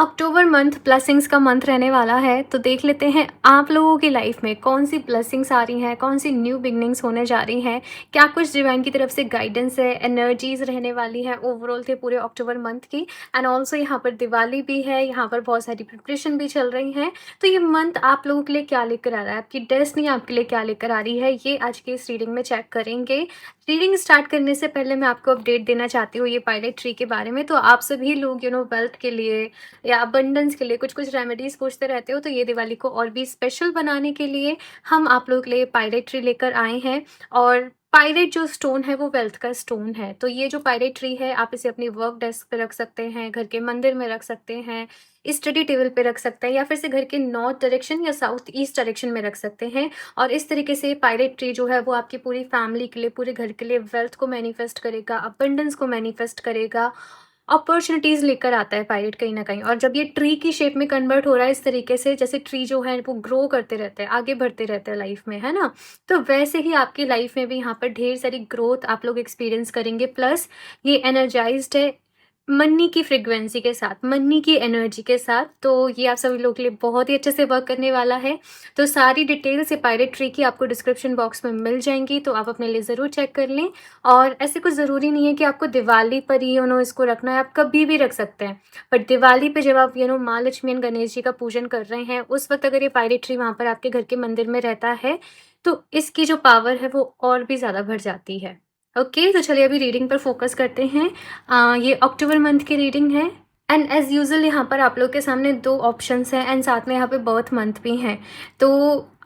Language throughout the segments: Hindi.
अक्टूबर मंथ ब्लेसिंग्स का मंथ रहने वाला है, तो देख लेते हैं आप लोगों की लाइफ में कौन सी ब्लेसिंग्स आ रही हैं, कौन सी न्यू बिगनिंग्स होने जा रही हैं, क्या कुछ डिवाइन की तरफ से गाइडेंस है, एनर्जीज रहने वाली है ओवरऑल थे पूरे अक्टूबर मंथ की। एंड ऑल्सो यहाँ पर दिवाली भी है, यहाँ पर बहुत सारी प्रिपरेशन भी चल रही हैं। तो ये मंथ आप लोगों के लिए क्या लेकर आ रहा है, आपकी डेस्टिनी आपके लिए क्या लेकर आ रही है, ये आज की इस रीडिंग में चेक करेंगे। रीडिंग स्टार्ट करने से पहले मैं आपको अपडेट देना चाहती हूँ ये पायलट ट्री के बारे में। तो आप सभी लोग वेल्थ के लिए या अबंडेंस के लिए कुछ कुछ रेमेडीज पूछते रहते हो, तो ये दिवाली को और भी स्पेशल बनाने के लिए हम आप लोग के लिए पायरेट ट्री लेकर आए हैं। और पायरेट जो स्टोन है वो वेल्थ का स्टोन है। तो ये जो पायरेट ट्री है आप इसे अपनी वर्क डेस्क पे रख सकते हैं, घर के मंदिर में रख सकते हैं, स्टडी टेबल पे रख सकते हैं, या फिर से घर के नॉर्थ डायरेक्शन या साउथ ईस्ट डायरेक्शन में रख सकते हैं। और इस तरीके से पायरेट ट्री जो है वो आपकी पूरी फैमिली के लिए, पूरे घर के लिए वेल्थ को मैनिफेस्ट करेगा, अबंडेंस को मैनिफेस्ट करेगा, अपॉर्चुनिटीज़ लेकर आता है पायलट कहीं न कहीं। और जब ये ट्री की शेप में कन्वर्ट हो रहा है इस तरीके से, जैसे ट्री जो है वो ग्रो करते रहते हैं, आगे बढ़ते रहते हैं लाइफ में, है ना? तो वैसे ही आपकी लाइफ में भी यहाँ पर ढेर सारी ग्रोथ आप लोग एक्सपीरियंस करेंगे। प्लस ये एनर्जाइज़्ड है मनी की फ्रीक्वेंसी के साथ, मनी की एनर्जी के साथ। तो ये आप सभी लोगों के लिए बहुत ही अच्छे से वर्क करने वाला है। तो सारी डिटेल्स ये पायरेट ट्री की आपको डिस्क्रिप्शन बॉक्स में मिल जाएंगी, तो आप अपने लिए ज़रूर चेक कर लें। और ऐसे कुछ ज़रूरी नहीं है कि आपको दिवाली पर ही इसको रखना है, आप कभी भी रख सकते हैं। बट दिवाली पे जब आप माँ लक्ष्मी एंड गणेश जी का पूजन कर रहे हैं, उस वक्त अगर ये पायरेट ट्री वहाँ पर आपके घर के मंदिर में रहता है, तो इसकी जो पावर है वो और भी ज़्यादा बढ़ जाती है। ओके, तो चलिए अभी रीडिंग पर फोकस करते हैं। ये अक्टूबर मंथ की रीडिंग है। एंड एज़ यूजुअल यहाँ पर आप लोग के सामने 2 ऑप्शंस हैं एंड साथ में यहाँ पे बर्थ मंथ भी हैं। तो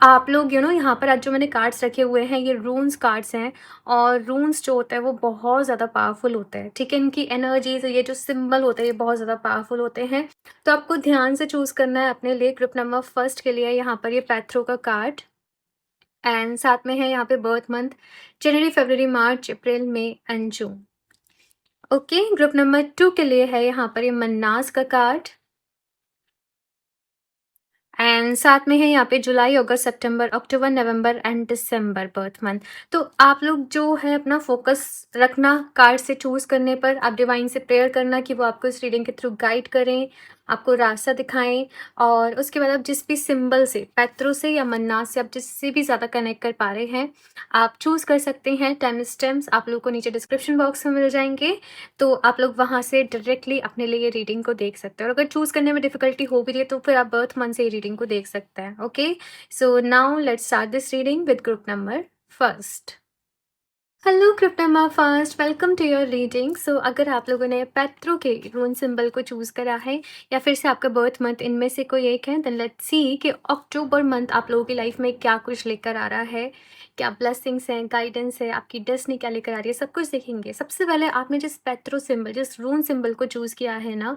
आप लोग यहाँ पर आज जो मैंने कार्ड्स रखे हुए हैं ये रून्स कार्ड्स हैं। और रून्स जो होता है वो बहुत ज़्यादा पावरफुल होता है, ठीक है? इनकी एनर्जीज, ये जो सिंबल होता है ये बहुत ज़्यादा पावरफुल होते हैं। तो आपको ध्यान से चूज़ करना है अपने लिए। ग्रुप नंबर फर्स्ट के लिए यहाँ पर ये पैथ्रो का कार्ड, एंड साथ में है यहाँ पे बर्थ मंथ जनवरी, फरवरी, मार्च, अप्रैल, मई and June. Okay, group number 2 के लिए है यहाँ पर ये मन्नास का कार्ड, एंड साथ में है यहाँ पे जुलाई, अगस्त, सितंबर, अक्टूबर, नवंबर एंड दिसंबर बर्थ मंथ। तो आप लोग जो है अपना फोकस रखना कार्ड से चूज करने पर। आप डिवाइन से प्रेयर करना कि वो आपको इस रीडिंग के थ्रू गाइड करें, आपको रास्ता दिखाएं। और उसके बाद आप जिस भी सिंबल से, पैत्रों से या मन्नास से, आप जिससे भी ज़्यादा कनेक्ट कर पा रहे हैं आप चूज़ कर सकते हैं। टाइम स्टैम्प्स आप लोग को नीचे डिस्क्रिप्शन बॉक्स में मिल जाएंगे, तो आप लोग वहाँ से डायरेक्टली अपने लिए रीडिंग को देख सकते हैं। और अगर चूज़ करने में डिफ़िकल्टी हो भी रही है तो फिर आप बर्थ मंथ से रीडिंग को देख सकते हैं। Okay, so now let's start this reading with group number first. Hello group number first, welcome to your reading. So अगर आप लोगों ने पैत्रो के रून सिंबल को चूज़ करा है या फिर से आपका बर्थ मंथ इनमें से कोई एक है, देन लेट्स सी कि अक्टूबर मंथ आप लोगों की लाइफ में क्या कुछ लेकर आ रहा है, क्या ब्लेसिंग्स हैं, गाइडेंस है, आपकी डेस्टिनी क्या लेकर आ रही है, सब कुछ देखेंगे। सबसे पहले आपने जिस पैत्रो सिंबल, जिस रून सिंबल को चूज़ किया है ना,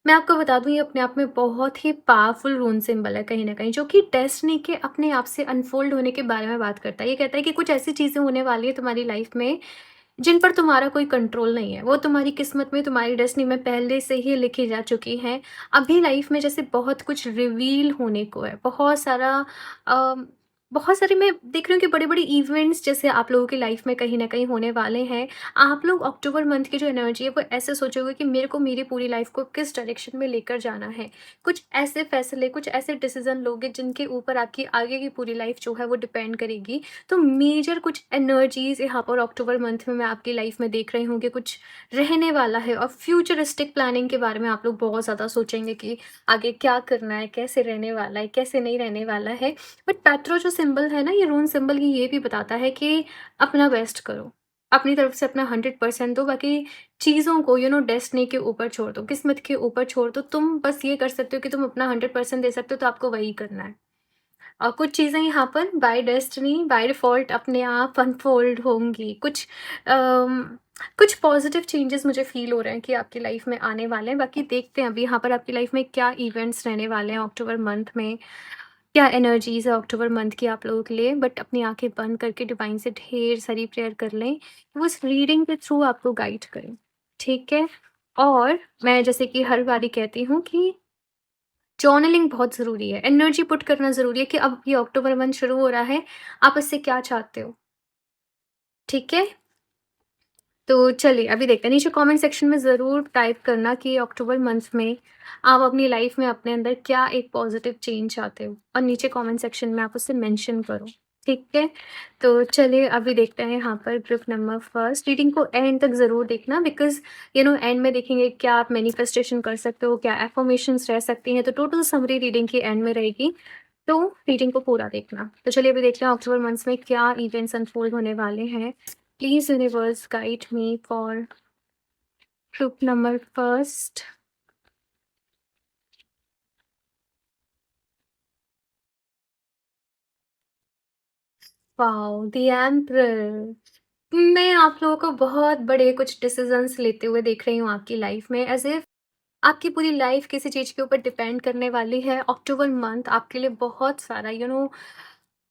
मैं आपको बता दूँ ये अपने आप में बहुत ही पावरफुल रून सिंबल है कहीं न कहीं, जो कि डेस्टिनी के अपने आप से अनफोल्ड होने के बारे में बात करता है। ये कहता है कि कुछ ऐसी चीज़ें होने वाली है तुम्हारी लाइफ में, जिन पर तुम्हारा कोई कंट्रोल नहीं है। वो तुम्हारी किस्मत में, तुम्हारी डेस्टिनी में पहले से ही लिखी जा चुकी हैं। अभी लाइफ में जैसे बहुत कुछ रिवील होने को है, अ, बहुत सारे मैं देख रही हूँ कि बड़े-बड़े इवेंट्स जैसे आप लोगों की लाइफ में कहीं न कहीं होने वाले हैं। आप लोग अक्टूबर मंथ की जो एनर्जी है वो ऐसे सोचोगे कि मेरे को मेरी पूरी लाइफ को किस डायरेक्शन में लेकर जाना है। कुछ ऐसे फैसले, कुछ ऐसे डिसीज़न लोगे जिनके ऊपर आपकी आगे की पूरी लाइफ जो है वो डिपेंड करेगी। तो मेजर कुछ एनर्जीज़ यहाँ पर अक्टूबर मंथ में मैं आपकी लाइफ में देख रही हूँ कि कुछ रहने वाला है। और फ्यूचरिस्टिक प्लानिंग के बारे में आप लोग बहुत ज़्यादा सोचेंगे कि आगे क्या करना है, कैसे रहने वाला है, कैसे नहीं रहने वाला है। बट पैट्रो जो सिंबल है ना, ये रून सिंबल ये भी बताता है कि अपना बेस्ट करो, अपनी तरफ से अपना 100% दो। बाकी चीज़ों को डेस्टिनी के ऊपर छोड़ दो, किस्मत के ऊपर छोड़ दो। तुम बस ये कर सकते हो कि तुम अपना 100% दे सकते हो, तो आपको वही करना है। और कुछ चीज़ें यहाँ पर बाय डेस्टिनी, बाय डिफ़ॉल्ट अपने आप अनफोल्ड होंगी। कुछ पॉजिटिव चेंजेस मुझे फ़ील हो रहे हैं कि आपकी लाइफ में आने वाले हैं। बाकी देखते हैं अभी यहाँ पर आपकी लाइफ में क्या इवेंट्स रहने वाले हैं अक्टूबर मंथ में, क्या एनर्जीज़ है अक्टूबर मंथ की आप लोगों के लिए। बट अपनी आँखें बंद करके डिवाइन से ढेर सारी प्रेयर कर लें, वो इस रीडिंग के थ्रू आपको गाइड करें, ठीक है? और मैं जैसे कि हर बारी कहती हूँ कि जर्नलिंग बहुत ज़रूरी है, एनर्जी पुट करना ज़रूरी है कि अब ये अक्टूबर मंथ शुरू हो रहा है, आप इससे क्या चाहते हो, ठीक है? तो चलिए अभी देखते हैं, नीचे कमेंट सेक्शन में ज़रूर टाइप करना कि अक्टूबर मंथ में आप अपनी लाइफ में अपने अंदर क्या एक पॉजिटिव चेंज चाहते हो, और नीचे कमेंट सेक्शन में आप उसे मेंशन करो। ठीक है? तो चलिए अभी देखते हैं यहाँ पर ग्रुप नंबर फर्स्ट। रीडिंग को एंड तक ज़रूर देखना, बिकॉज़ एंड में देखेंगे क्या आप मैनिफेस्टेशन कर सकते हो, क्या अफ़र्मेशंस रह सकती हैं, तो टोटल समरी रीडिंग की एंड में रहेगी। तो रीडिंग को पूरा देखना। तो चलिए अभी देखते हैं अक्टूबर मंथ में क्या इवेंट्स अनफ़ोल्ड होने वाले हैं। Please universe guide me for group number first. Wow! The emperor. मैं आप लोगों को बहुत बड़े कुछ डिसीजंस लेते हुए देख रही हूँ आपकी लाइफ में, एज़ इफ आपकी पूरी लाइफ किसी चीज़ के ऊपर डिपेंड करने वाली है। अक्टूबर मंथ आपके लिए बहुत सारा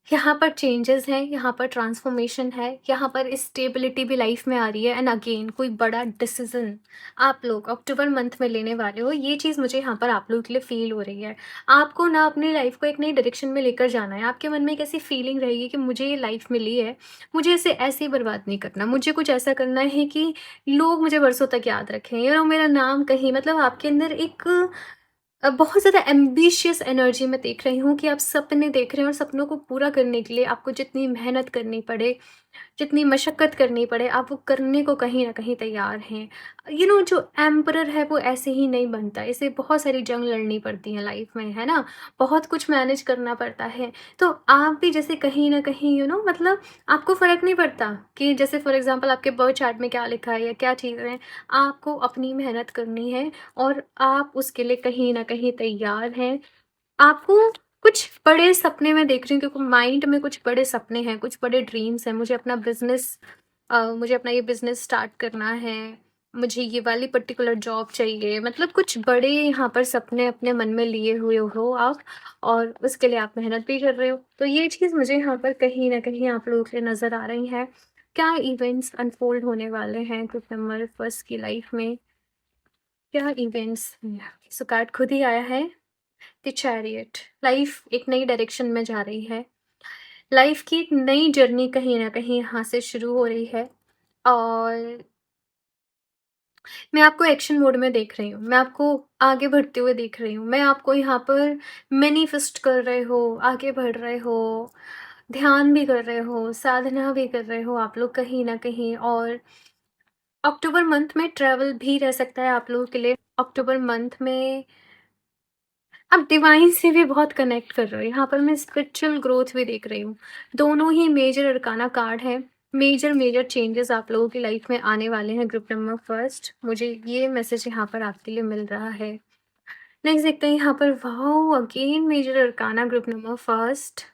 यहाँ पर चेंजेस हैं, यहाँ पर ट्रांसफॉर्मेशन है, यहाँ पर स्टेबिलिटी भी लाइफ में आ रही है, एंड अगेन कोई बड़ा डिसीजन आप लोग अक्टूबर मंथ में लेने वाले हो। ये चीज़ मुझे यहाँ पर आप लोगों के लिए फील हो रही है। आपको ना अपनी लाइफ को एक नई डायरेक्शन में लेकर जाना है। आपके मन में एक ऐसी फीलिंग रहेगी कि मुझे ये लाइफ मिली है, मुझे इसे ऐसे ही बर्बाद नहीं करना, मुझे कुछ ऐसा करना है कि लोग मुझे बरसों तक याद रखें, मेरा नाम कहीं, मतलब आपके अंदर एक बहुत ज़्यादा एम्बिशियस एनर्जी मैं देख रही हूँ कि आप सपने देख रहे हैं, और सपनों को पूरा करने के लिए आपको जितनी मेहनत करनी पड़े, जितनी मशक्कत करनी पड़े, आप वो करने को कहीं न कहीं तैयार हैं। जो एम्परर है वो ऐसे ही नहीं बनता, इसे बहुत सारी जंग लड़नी पड़ती है लाइफ में, है ना? बहुत कुछ मैनेज करना पड़ता है। तो आप भी जैसे कहीं न कहीं मतलब आपको फ़र्क नहीं पड़ता कि जैसे फॉर एग्ज़ाम्पल आपके बर्थ चार्ट में क्या लिखा है या क्या चीज़ें हैं, आपको अपनी मेहनत करनी है, और आप उसके लिए कहीं न कहीं तैयार हैं। आपको कुछ बड़े सपने मैं देख रही हूँ, क्योंकि माइंड में कुछ बड़े सपने हैं, कुछ बड़े ड्रीम्स हैं। मुझे अपना ये बिज़नेस स्टार्ट करना है, मुझे ये वाली पर्टिकुलर जॉब चाहिए, मतलब कुछ बड़े यहाँ पर सपने अपने मन में लिए हुए हो आप, और उसके लिए आप मेहनत भी कर रहे हो। तो ये चीज़ मुझे यहाँ पर कहीं न कहीं आप लोगों के नज़र आ रही है। क्या इवेंट्स अनफ़ोल्ड होने वाले हैं ग्रुप नंबर फर्स्ट की लाइफ़ में? क्या इवेंट्स हैं? सो कार्ड खुद ही आया है, द चैरियट। लाइफ एक नई डायरेक्शन में जा रही है। लाइफ की एक नई जर्नी कहीं न कहीं यहाँ से शुरू हो रही है, और मैं आपको एक्शन मोड में देख रही हूँ। मैं आपको आगे बढ़ते हुए देख रही हूँ। मैं आपको यहाँ पर मैनिफेस्ट कर रहे हो, आगे बढ़ रहे हो, ध्यान भी कर रहे हो, साधना भी कर रहे हो आप लोग कहीं न कहीं, और अक्टूबर मंथ में ट्रैवल भी रह सकता है आप लोगों के लिए। अक्टूबर मंथ में आप डिवाइन से भी बहुत कनेक्ट कर रहे हो। यहाँ पर मैं स्पिरिचुअल ग्रोथ भी देख रही हूँ। दोनों ही मेजर अरकाना कार्ड है। मेजर चेंजेस आप लोगों की लाइफ में आने वाले हैं ग्रुप नंबर फर्स्ट। मुझे ये मैसेज यहाँ पर आपके लिए मिल रहा है। नेक्स्ट देखते हैं यहाँ पर, wow again major arcana group number first.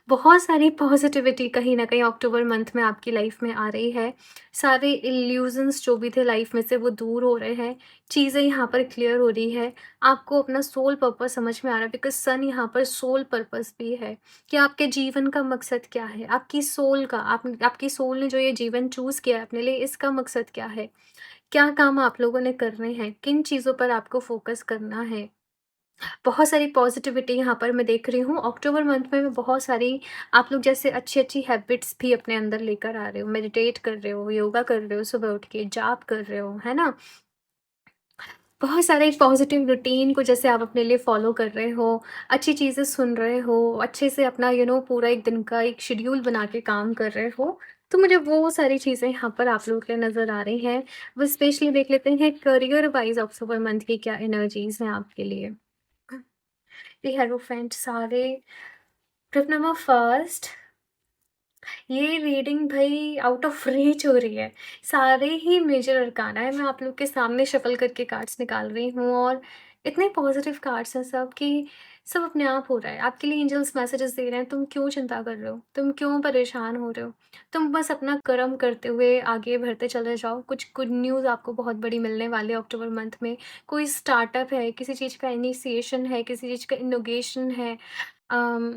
बहुत सारी पॉजिटिविटी कहीं न कहीं अक्टूबर मंथ में आपकी लाइफ में आ रही है। सारे इल्यूज़न्स जो भी थे लाइफ में से वो दूर हो रहे हैं। चीज़ें यहाँ पर क्लियर हो रही है। आपको अपना सोल पर्पस समझ में आ रहा है, बिकॉज़ सन यहाँ पर सोल पर्पस भी है कि आपके जीवन का मकसद क्या है? आपकी सोल का आपकी सोल ने जो ये जीवन चूज़ किया है अपने लिए, इसका मकसद क्या है? क्या काम आप लोगों ने करने हैं? किन चीज़ों पर आपको फ़ोकस करना है? बहुत सारी पॉजिटिविटी यहाँ पर मैं देख रही हूँ। अक्टूबर मंथ में मैं बहुत सारी, आप लोग जैसे अच्छी-अच्छी हैबिट्स भी अपने अंदर लेकर आ रहे हो, मेडिटेट कर रहे हो, योगा कर रहे हो, सुबह उठ के जाप कर रहे हो, है ना? बहुत सारे एक पॉजिटिव रूटीन को जैसे आप अपने लिए फॉलो कर रहे हो, अच्छी चीज़ें सुन रहे हो, अच्छे से अपना पूरा एक दिन का एक शेड्यूल बना के काम कर रहे हो। तो मुझे वो सारी चीज़ें यहाँ पर आप लोगों के लिए नज़र आ रही हैं। वो स्पेशली देख लेते हैं करियर वाइज़ अक्टूबर मंथ की क्या एनर्जीज़ हैं आपके लिए। द हेरोफेंट सारे ट्रिप नंबर फर्स्ट, ये रीडिंग भाई आउट ऑफ रीच हो रही है। सारे ही मेजर अरकाना है। मैं आप लोग के सामने शफल करके कार्ड्स निकाल रही हूँ, और इतने पॉजिटिव कार्ड्स हैं सब कि सब अपने आप हो रहा है। आपके लिए एंजल्स मैसेजेस दे रहे हैं, तुम क्यों चिंता कर रहे हो? तुम क्यों परेशान हो रहे हो? तुम बस अपना कर्म करते हुए आगे बढ़ते चले जाओ। कुछ गुड न्यूज़ आपको बहुत बड़ी मिलने वाली है अक्टूबर मंथ में। कोई स्टार्टअप है, किसी चीज़ का इनिशिएशन है, किसी चीज़ का इनोगेशन है। अम,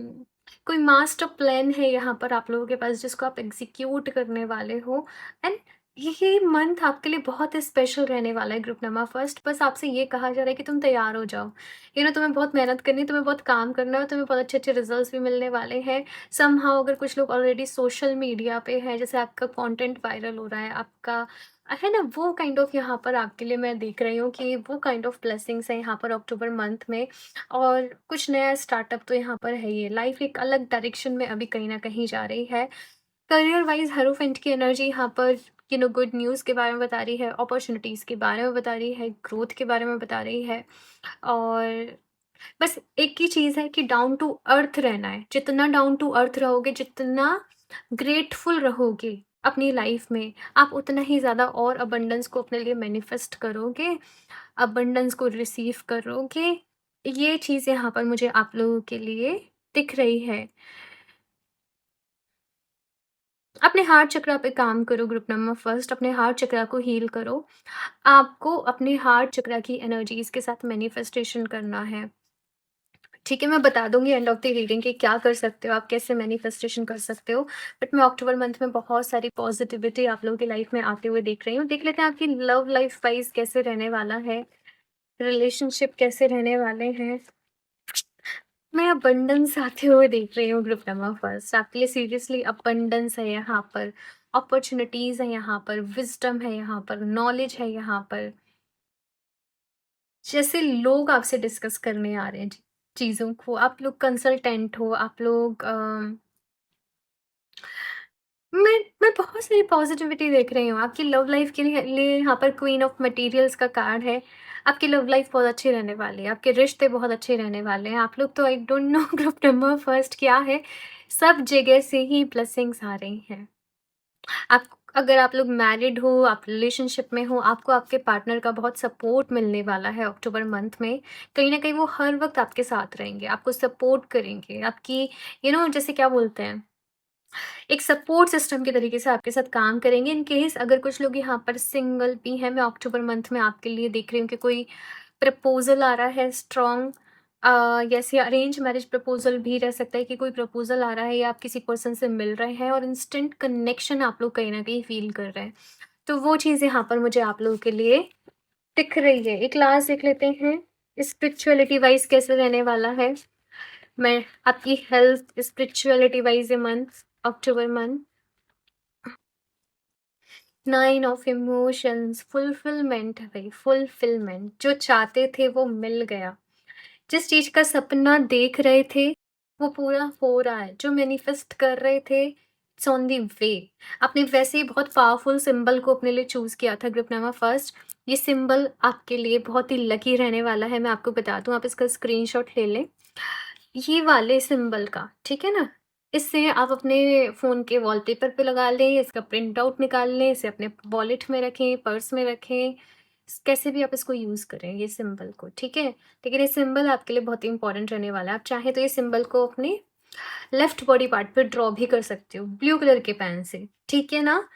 कोई मास्टर प्लान है यहाँ पर आप लोगों के पास, जिसको आप एग्जीक्यूट करने वाले हो, एंड ये मंथ आपके लिए बहुत स्पेशल रहने वाला है ग्रुप नंबर फर्स्ट। बस आपसे ये कहा जा रहा है कि तुम तैयार हो जाओ। तुम्हें बहुत मेहनत करनी है, तुम्हें बहुत काम करना है, और तुम्हें बहुत अच्छे अच्छे रिजल्ट्स भी मिलने वाले हैं। समहाउ अगर कुछ लोग ऑलरेडी सोशल मीडिया पे हैं, जैसे आपका कंटेंट वायरल हो रहा है, आपका है ना? वो काइंड ऑफ यहाँ पर आपके लिए मैं देख रही हूँ कि वो काइंड ऑफ ब्लेसिंग्स हैं यहाँ पर अक्टूबर मंथ में। और कुछ नया स्टार्टअप तो यहाँ पर है ही है। लाइफ एक अलग डायरेक्शन में अभी कहीं न कहीं जा रही है। करियर वाइज़ हीरोफेंट की एनर्जी यहाँ पर गुड न्यूज़ के बारे में बता रही है, अपॉर्च्युनिटीज़ के बारे में बता रही है, ग्रोथ के बारे में बता रही है। और बस एक ही चीज़ है कि डाउन टू अर्थ रहना है। जितना डाउन टू अर्थ रहोगे, जितना ग्रेटफुल रहोगे अपनी लाइफ में, आप उतना ही ज़्यादा और अबंडेंस को अपने लिए मैनिफेस्ट करोगे, अबंडेंस को रिसीव करोगे। ये चीज़ यहाँ पर मुझे आप लोगों के लिए दिख रही है। अपने हार्ट चक्रा पे काम करो, ग्रुप नंबर फर्स्ट अपने हार्ट चक्रा को हील करो। आपको अपने हार्ट चक्रा की एनर्जीज़ के साथ मैनिफेस्टेशन करना है। ठीक है, मैं बता दूँगी एंड ऑफ द रीडिंग कि क्या कर सकते हो, आप कैसे मैनिफेस्टेशन कर सकते हो। बट मैं अक्टूबर मंथ में बहुत सारी पॉजिटिविटी आप लोगों की लाइफ में आते हुए देख रही हूँ। देख लेते हैं आपकी लव लाइफ वाइज़ कैसे रहने वाला है, रिलेशनशिप कैसे रहने वाले हैं। मैं अबंडेंस आते हुए देख रही हूँ ग्रुप नंबर फर्स्ट। आपके लिए सीरियसली अबंडेंस है यहाँ पर, अपॉर्च्युनिटीज़ है यहाँ पर, विज़डम है यहाँ पर, नॉलेज है यहाँ पर। जैसे लोग आपसे डिस्कस करने आ रहे हैं चीज़ों को, आप लोग कंसल्टेंट हो, आप लोग मैं बहुत सारी पॉजिटिविटी देख रही हूँ। आपकी लव लाइफ के लिए यहाँ पर क्वीन ऑफ मटेरियल्स का कार्ड है। आपकी लव लाइफ बहुत अच्छी रहने वाली है, आपके रिश्ते बहुत अच्छे रहने वाले हैं। आप लोग तो आई don't no group number first क्या है, सब जगह से ही ब्लेसिंग्स आ रही हैं। आप अगर आप लोग मैरिड हो, आप रिलेशनशिप में हो, आपको आपके पार्टनर का बहुत सपोर्ट मिलने वाला है अक्टूबर मंथ में। कहीं न कहीं वो हर वक़्त आपके साथ रहेंगे, आपको सपोर्ट करेंगे, आपकी जैसे क्या बोलते हैं, एक सपोर्ट सिस्टम के तरीके से आपके साथ काम करेंगे। इन केस अगर कुछ लोग यहाँ पर सिंगल भी हैं, मैं अक्टूबर मंथ में आपके लिए देख रही हूँ कि कोई प्रपोज़ल आ रहा है स्ट्रॉन्ग, जैसे अरेंज मैरिज प्रपोज़ल भी रह सकता है कि कोई प्रपोज़ल आ रहा है या आप किसी पर्सन से मिल रहे हैं और इंस्टेंट कनेक्शन आप लोग कहीं न कहीं फ़ील कर रहे हैं। तो वो चीज़ यहाँ पर मुझे आप लोगों के लिए दिख रही है। एक लास्ट देख लेते हैं, स्पिरिचुअलिटी वाइज़ कैसे रहने वाला है। मैं आपकी हेल्थ स्पिरिचुअलिटी वाइज़ ये month, October month. 9 of emotions, fulfilment है भाई, फुलफिलमेंट। जो चाहते थे वो मिल गया। जिस चीज़ का सपना देख रहे थे, वो पूरा हो रहा है। जो मैनिफेस्ट कर रहे थे, इट्स ऑन द वे। आपने वैसे ही बहुत पावरफुल सिंबल को अपने लिए चूज़ किया था ग्रुप नंबर फर्स्ट। ये सिंबल आपके लिए बहुत ही लकी रहने वाला है, मैं आपको बता दूँ, आप इसका स्क्रीनशॉट ले लें। ये वाले सिंबल का, ठीक है ना? इससे आप अपने फ़ोन के वॉलपेपर पे लगा लें, इसका प्रिंट आउट निकाल लें, इसे अपने वॉलेट में रखें, पर्स में रखें, कैसे भी आप इसको यूज़ करें ये सिंबल को, ठीक है? लेकिन ये सिंबल आपके लिए बहुत ही इंपॉर्टेंट रहने वाला है। आप चाहें तो ये सिंबल को अपने लेफ्ट बॉडी पार्ट पे ड्रॉ भी कर सकते हो, ब्लू कलर के पेन से, ठीक है ना?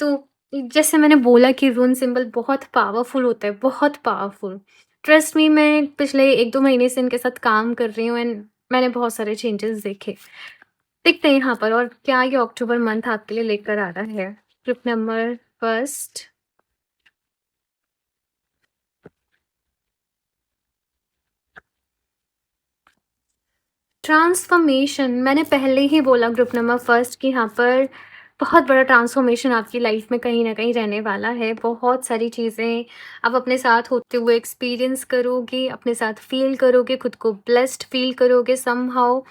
तो जैसे मैंने बोला कि रून सिंबल बहुत पावरफुल होता है, बहुत पावरफुल। ट्रस्ट मी, मैं पिछले 1-2 महीने से इनके साथ काम कर रही हूँ एंड मैंने बहुत सारे चेंजेस देखे। देखते हैं यहाँ पर और क्या ये अक्टूबर मंथ आपके लिए लेकर आ रहा है। Group number first, transformation. मैंने पहले ही बोला ग्रुप नंबर फर्स्ट कि यहाँ पर बहुत बड़ा ट्रांसफ़ॉर्मेशन आपकी लाइफ में कहीं न कहीं रहने वाला है। बहुत सारी चीज़ें आप अपने साथ होते हुए एक्सपीरियंस करोगे, अपने साथ फ़ील करोगे, खुद को ब्लेस्ड फ़ील करोगे समहाउ।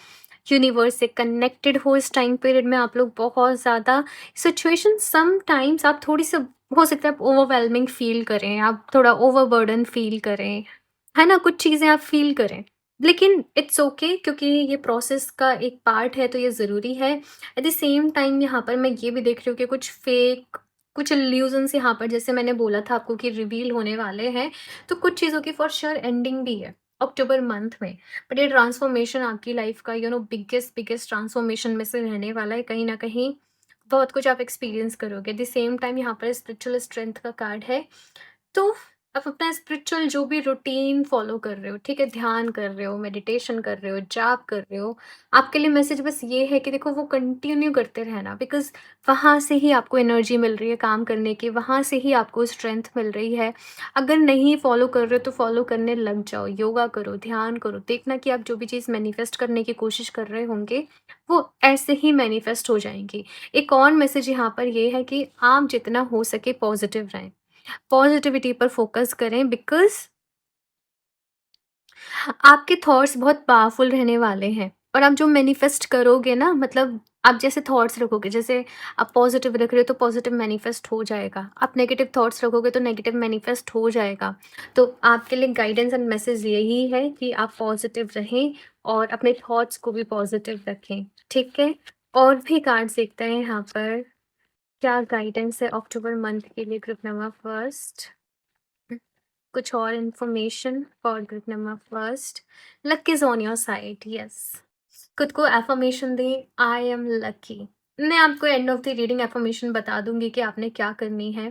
यूनिवर्स से कनेक्टेड हो इस टाइम पीरियड में आप लोग बहुत ज़्यादा। सिचुएशन समटाइम्स आप थोड़ी-सी, हो सकता है आप ओवरवेलमिंग फ़ील करें, आप थोड़ा ओवरबर्डन फ़ील करें, है ना? कुछ चीज़ें आप फ़ील करें। लेकिन इट्स ओके, क्योंकि ये प्रोसेस का एक पार्ट है तो ये ज़रूरी है। एट द सेम टाइम यहाँ पर मैं ये भी देख रही हूँ कि कुछ फेक, कुछ इल्यूजन्स यहाँ पर, जैसे मैंने बोला था आपको कि रिवील होने वाले हैं, तो कुछ चीज़ों की फॉर श्योर एंडिंग भी है अक्टूबर मंथ में। बट ये ट्रांसफॉर्मेशन आपकी लाइफ का बिगेस्ट बिगेस्ट ट्रांसफॉर्मेशन में से रहने वाला है। कहीं ना कहीं बहुत कुछ आप एक्सपीरियंस करोगे। एट द सेम टाइम यहाँ पर स्पिरिचुअल स्ट्रेंथ का कार्ड है। तो आप अपना स्पिरिचुअल जो भी रूटीन फॉलो कर रहे हो, ठीक है? ध्यान कर रहे हो, मेडिटेशन कर रहे हो, जाप कर रहे हो, आपके लिए मैसेज बस ये है कि देखो वो कंटिन्यू करते रहना, बिकॉज़ वहाँ से ही आपको एनर्जी मिल रही है काम करने की, वहाँ से ही आपको स्ट्रेंथ मिल रही है। अगर नहीं फॉलो कर रहे हो तो फॉलो करने लग जाओ, योगा करो, ध्यान करो, देखना कि आप जो भी चीज़ मैनिफेस्ट करने की कोशिश कर रहे होंगे, वो ऐसे ही मैनिफेस्ट हो जाएँगी। एक और मैसेज यहाँ पर ये है कि आप जितना हो सके पॉजिटिव रहें। पॉजिटिविटी पर फोकस करें, बिकॉज़ आपके थॉट्स बहुत पावरफुल रहने वाले हैं और आप जो मैनिफेस्ट करोगे ना, मतलब आप जैसे थॉट्स रखोगे, जैसे आप पॉजिटिव रख रहे हो तो पॉजिटिव मैनिफेस्ट हो जाएगा, आप नेगेटिव थॉट्स रखोगे तो नेगेटिव मैनिफेस्ट हो जाएगा। तो आपके लिए गाइडेंस एंड मैसेज यही है कि आप पॉजिटिव रहें और अपने थॉट्स को भी पॉजिटिव रखें, ठीक है? और भी कार्ड्स देखते हैं यहाँ पर, क्या गाइडेंस है अक्टूबर मंथ के लिए ग्रुप नंबर फर्स्ट। कुछ और information for group number first. Luck is on your side, yes. खुद को एफर्मेशन दें, आई एम लकी। मैं आपको end of the reading affirmation बता दूंगी कि आपने क्या करनी है,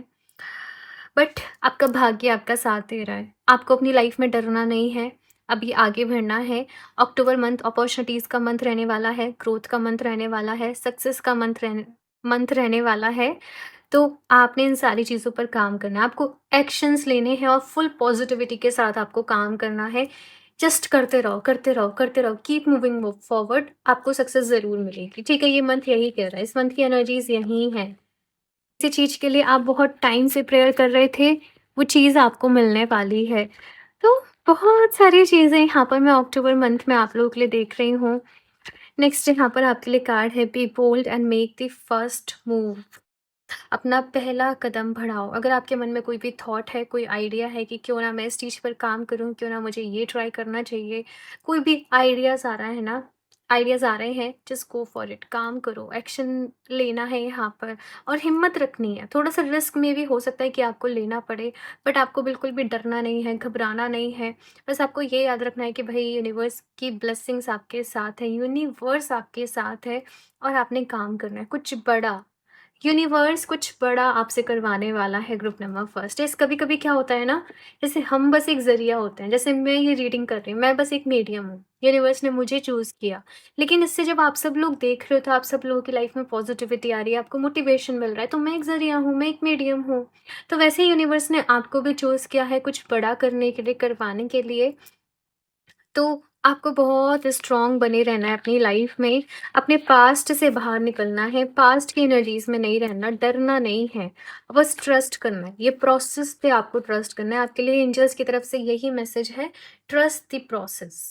बट आपका भाग्य आपका साथ दे रहा है। आपको अपनी लाइफ में डरना नहीं है, अभी आगे बढ़ना है। अक्टूबर मंथ अपॉर्चुनिटीज़ का मंथ रहने वाला है, ग्रोथ का मंथ रहने वाला है, सक्सेस का मंथ रहने वाला है। तो आपने इन सारी चीज़ों पर काम करना है, आपको एक्शंस लेने हैं और फुल पॉजिटिविटी के साथ आपको काम करना है। जस्ट करते रहो, करते रहो, करते रहो, कीप मूविंग फॉरवर्ड, आपको सक्सेस ज़रूर मिलेगी, ठीक है? ये मंथ यही कह रहा है, इस मंथ की एनर्जीज़ यही हैं। किसी चीज़ के लिए आप बहुत टाइम से प्रेयर कर रहे थे, वो चीज़ आपको मिलने वाली है। तो बहुत सारी चीज़ें यहाँ पर मैं अक्टूबर मंथ में आप लोगों के लिए देख रही हूँ। नेक्स्ट यहाँ पर आपके लिए कार्ड है, be bold and make the first move. अपना पहला कदम बढ़ाओ। अगर आपके मन में कोई भी थॉट है, कोई आइडिया है कि क्यों ना मैं इस चीज़ पर काम करूँ, क्यों ना मुझे ये ट्राई करना चाहिए, कोई भी आइडियाज़ आ रहा है ना, आइडियाज़ आ रहे हैं, जस्ट गो फॉर इट, काम करो, एक्शन लेना है यहाँ पर और हिम्मत रखनी है। थोड़ा सा रिस्क में भी हो सकता है कि आपको लेना पड़े, बट आपको बिल्कुल भी डरना नहीं है, घबराना नहीं है। बस आपको ये याद रखना है कि भाई यूनिवर्स की ब्लेसिंग्स आपके साथ है, यूनिवर्स आपके साथ है और आपने काम करना है कुछ बड़ा। यूनिवर्स कुछ बड़ा आपसे करवाने वाला है ग्रुप नंबर फर्स्ट। इस कभी-कभी क्या होता है ना, जैसे हम बस एक ज़रिया होते हैं, जैसे मैं ये रीडिंग कर रही हूँ, मैं बस एक मीडियम हूँ, यूनिवर्स ने मुझे चूज़ किया। लेकिन इससे जब आप सब लोग देख रहे हो, तो आप सब लोगों की लाइफ में पॉजिटिविटी आ रही है, आपको मोटिवेशन मिल रहा है, तो मैं एक ज़रिया हूँ, मैं एक मीडियम हूँ। तो वैसे ही यूनिवर्स ने आपको भी चूज़ किया है कुछ बड़ा करने के लिए, करवाने के लिए। तो आपको बहुत स्ट्रॉन्ग बने रहना है अपनी लाइफ में, अपने पास्ट से बाहर निकलना है, पास्ट की एनर्जीज में नहीं रहना, डरना नहीं है, बस ट्रस्ट करना है। ये प्रोसेस पे आपको ट्रस्ट करना है। आपके लिए एंजल्स की तरफ से यही मैसेज है, trust the process,